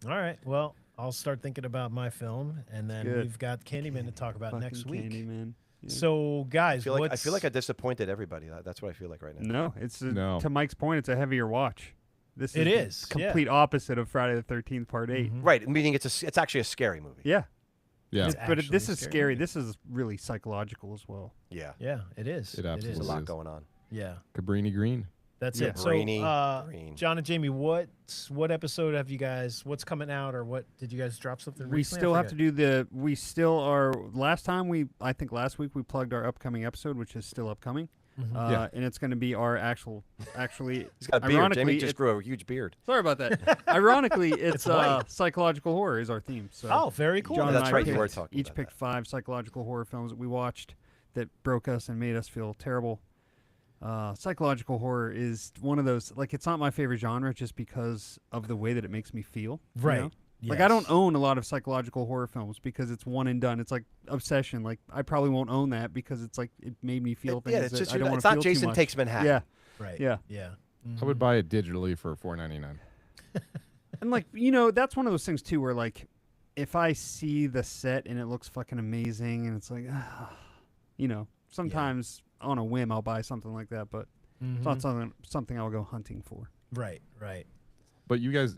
kidding. All right. Well, I'll start thinking about my film, and then Good. we've got Candyman to talk about next Fucking week. Candyman. Yeah. So, guys, I feel like what's I disappointed everybody. That's what I feel like right now. No, it's No. to Mike's point. It's a heavier watch. This It is is, the yeah. complete opposite of Friday the 13th Part 8. Mhm. Right, meaning it's actually a scary movie. Yeah, Yeah. It's but actually this a is scary scary. movie. This is really psychological as well. Yeah, Yeah, it is. It It absolutely is. there's a lot is. going on. Yeah, Cabrini Green. that's Yeah. it. So, Brainy Green. John and Jamie, what episode have you guys? What's coming out, or what did you guys drop something? We recently? I still have to forget. do the. We still are. Last time I think last week we plugged our upcoming episode, which is still upcoming. Mhm. Yeah. And it's going to be our actually. He's got a beard. Jamie ironically, just it- grew a huge beard. Sorry about that. Ironically, it's white. psychological horror is our theme. So Oh, very cool. John That's and I right, you were picked- talking each about picked that. 5 psychological horror films that we watched that broke us and made us feel terrible. Psychological horror is one of those, like, it's not my favorite genre just because of the way that it makes me feel. you Right. know? Like, I don't Yes. own a lot of psychological horror films because it's one and done. It's like Obsession. Like, I probably won't own that because it's like it made me feel things Yeah, it's that just I don't want it's to feel not too Jason much. Takes Manhattan. Yeah, Right. yeah. Yeah. I would buy it digitally for $4.99. And like, that's one of those things too where like if I see the set and it looks fucking amazing and it's like sometimes on a whim I'll buy something like that, but Mhm. it's not something I'll go hunting for. Right. Right. But you guys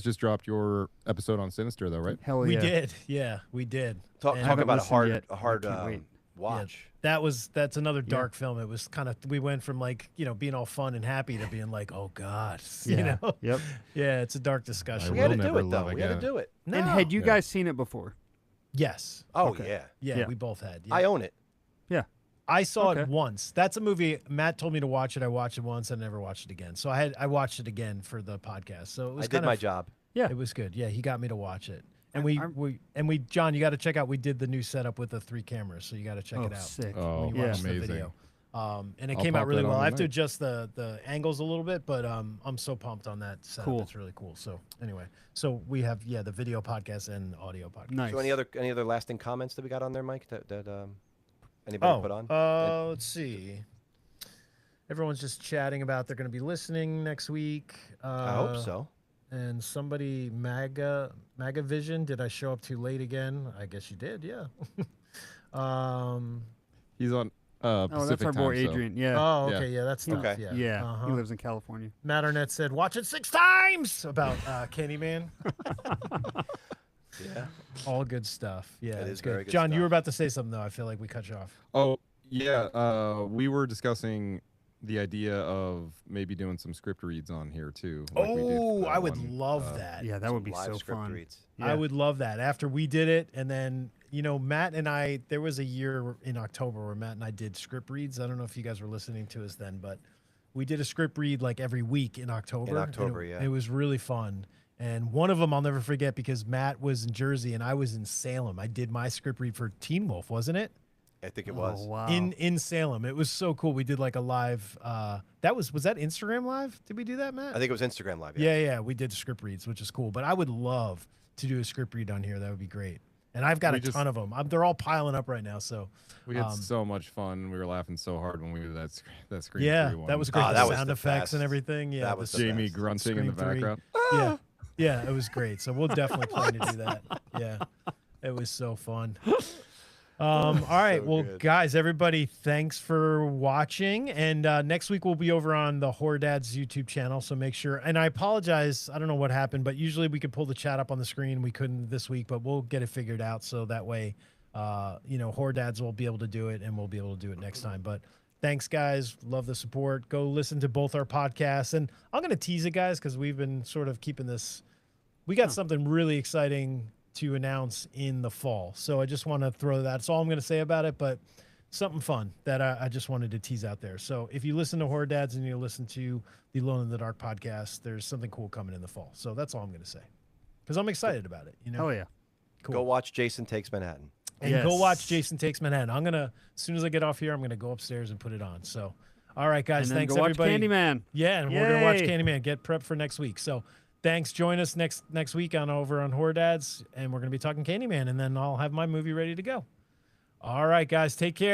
just dropped your episode on Sinister, though, right? Hell We yeah. did. Yeah, we did. Talk, And- talk haven't about a listened hard, yet. a hard I can't wait. watch. That's another dark film. It was kind of we went from like being all fun and happy to being like, oh god, you Yeah. know. Yep. Yeah, it's a dark discussion. We will had to do never it though. love We had to again. do it. No. And had you Yeah. guys seen it before? Yes. Oh Okay. yeah, Yeah, Yeah. we both had. Yeah. I own it. I saw it Okay. once. That's a movie. Matt told me to watch it. I watched it once. I never watched it again. So I watched it again for the podcast. So it was I did kind my of, job. Yeah. It was good. Yeah, he got me to watch it. And I'm- we John, you got to check out. We did the new setup with the 3 cameras, so you got to check Oh, it out. sick. Oh, when you yeah. watch the amazing. video. And it I'll came out pop really that well. on I have to tonight. adjust the angles a little bit, but I'm so pumped on that setup. Cool. It's really cool. So anyway, so we have the video podcast and audio podcast. Nice. So any other lasting comments that we got on there, Mike? That anybody put on? Let's see. Everyone's just chatting about they're going to be listening next week. I hope so. And somebody MAGA Vision, did I show up too late again? I guess you did, yeah. He's on. Oh, Pacific that's our time, boy so- Adrian. Yeah. Oh, Yeah. okay, yeah, that's stuff. Okay. Yeah, Yeah. Uh-huh. He lives in California. Matt Arnett said, "Watch it 6 times" about Candyman. Yeah. All good stuff. Yeah, It it's is good. very good John, you were stuff. about to say something though. I feel like we cut you off. Oh, yeah. We were discussing the idea of maybe doing some script reads on here too. like we did for Oh, that I would one, love that. Yeah, that Some would be live so script fun. reads. I Yeah. would love that. After we did it, and then Matt and I, there was a year in October where Matt and I did script reads. I don't know if you guys were listening to us then, but we did a script read like every week in October. and October, it, yeah. It was really fun. And one of them I'll never forget because Matt was in Jersey and I was in Salem. I did my script read for Teen Wolf, wasn't it? I think it Oh, was. wow. In Salem. It was so cool. We did like a live was that Instagram live? Did we do that, Matt? I think it was Instagram Live. Yeah, we did script reads, which is cool. But I would love to do a script read on here. That would be great. And I've got We a just- ton of them. They're all piling up right now. So We had Um, so much fun. We were laughing so hard when we did that screen. yeah, 3 one. that was great. Oh, The that was sound the effects and best. everything. Yeah, That was the Jamie best. grunting in the Scream 3. background. yeah, it was great. So we'll definitely plan to do that. Yeah, it was so fun. All right, So well, good. guys, everybody, thanks for watching. And next week we'll be over on the Horror Dads YouTube channel. So make sure. And I apologize. I don't know what happened, but usually we could pull the chat up on the screen. We couldn't this week, but we'll get it figured out. So that way, Horror Dads will be able to do it, and we'll be able to do it next time. But thanks, guys. Love the support. Go listen to both our podcasts. And I'm going to tease it, guys, because we've been sort of keeping this. We got something really exciting to announce in the fall. So I just want to throw that. That's all I'm going to say about it, but something fun that I just wanted to tease out there. So if you listen to Horror Dads and you listen to the Alone in the Dark podcast, there's something cool coming in the fall. So that's all I'm going to say because I'm excited about it. Oh, yeah. Cool. Go watch Jason Takes Manhattan. And go watch Yes. Jason Takes Manhattan. I'm going to, as soon as I get off here, I'm going to go upstairs and put it on. So, all right, guys. And then Thanks, go everybody. watch Candyman. Yeah, and we're going to watch Yay. Candyman. Get prepped for next week. So thanks. Join us next week over on Horror Dads, and we're going to be talking Candyman, and then I'll have my movie ready to go. All right, guys. Take care.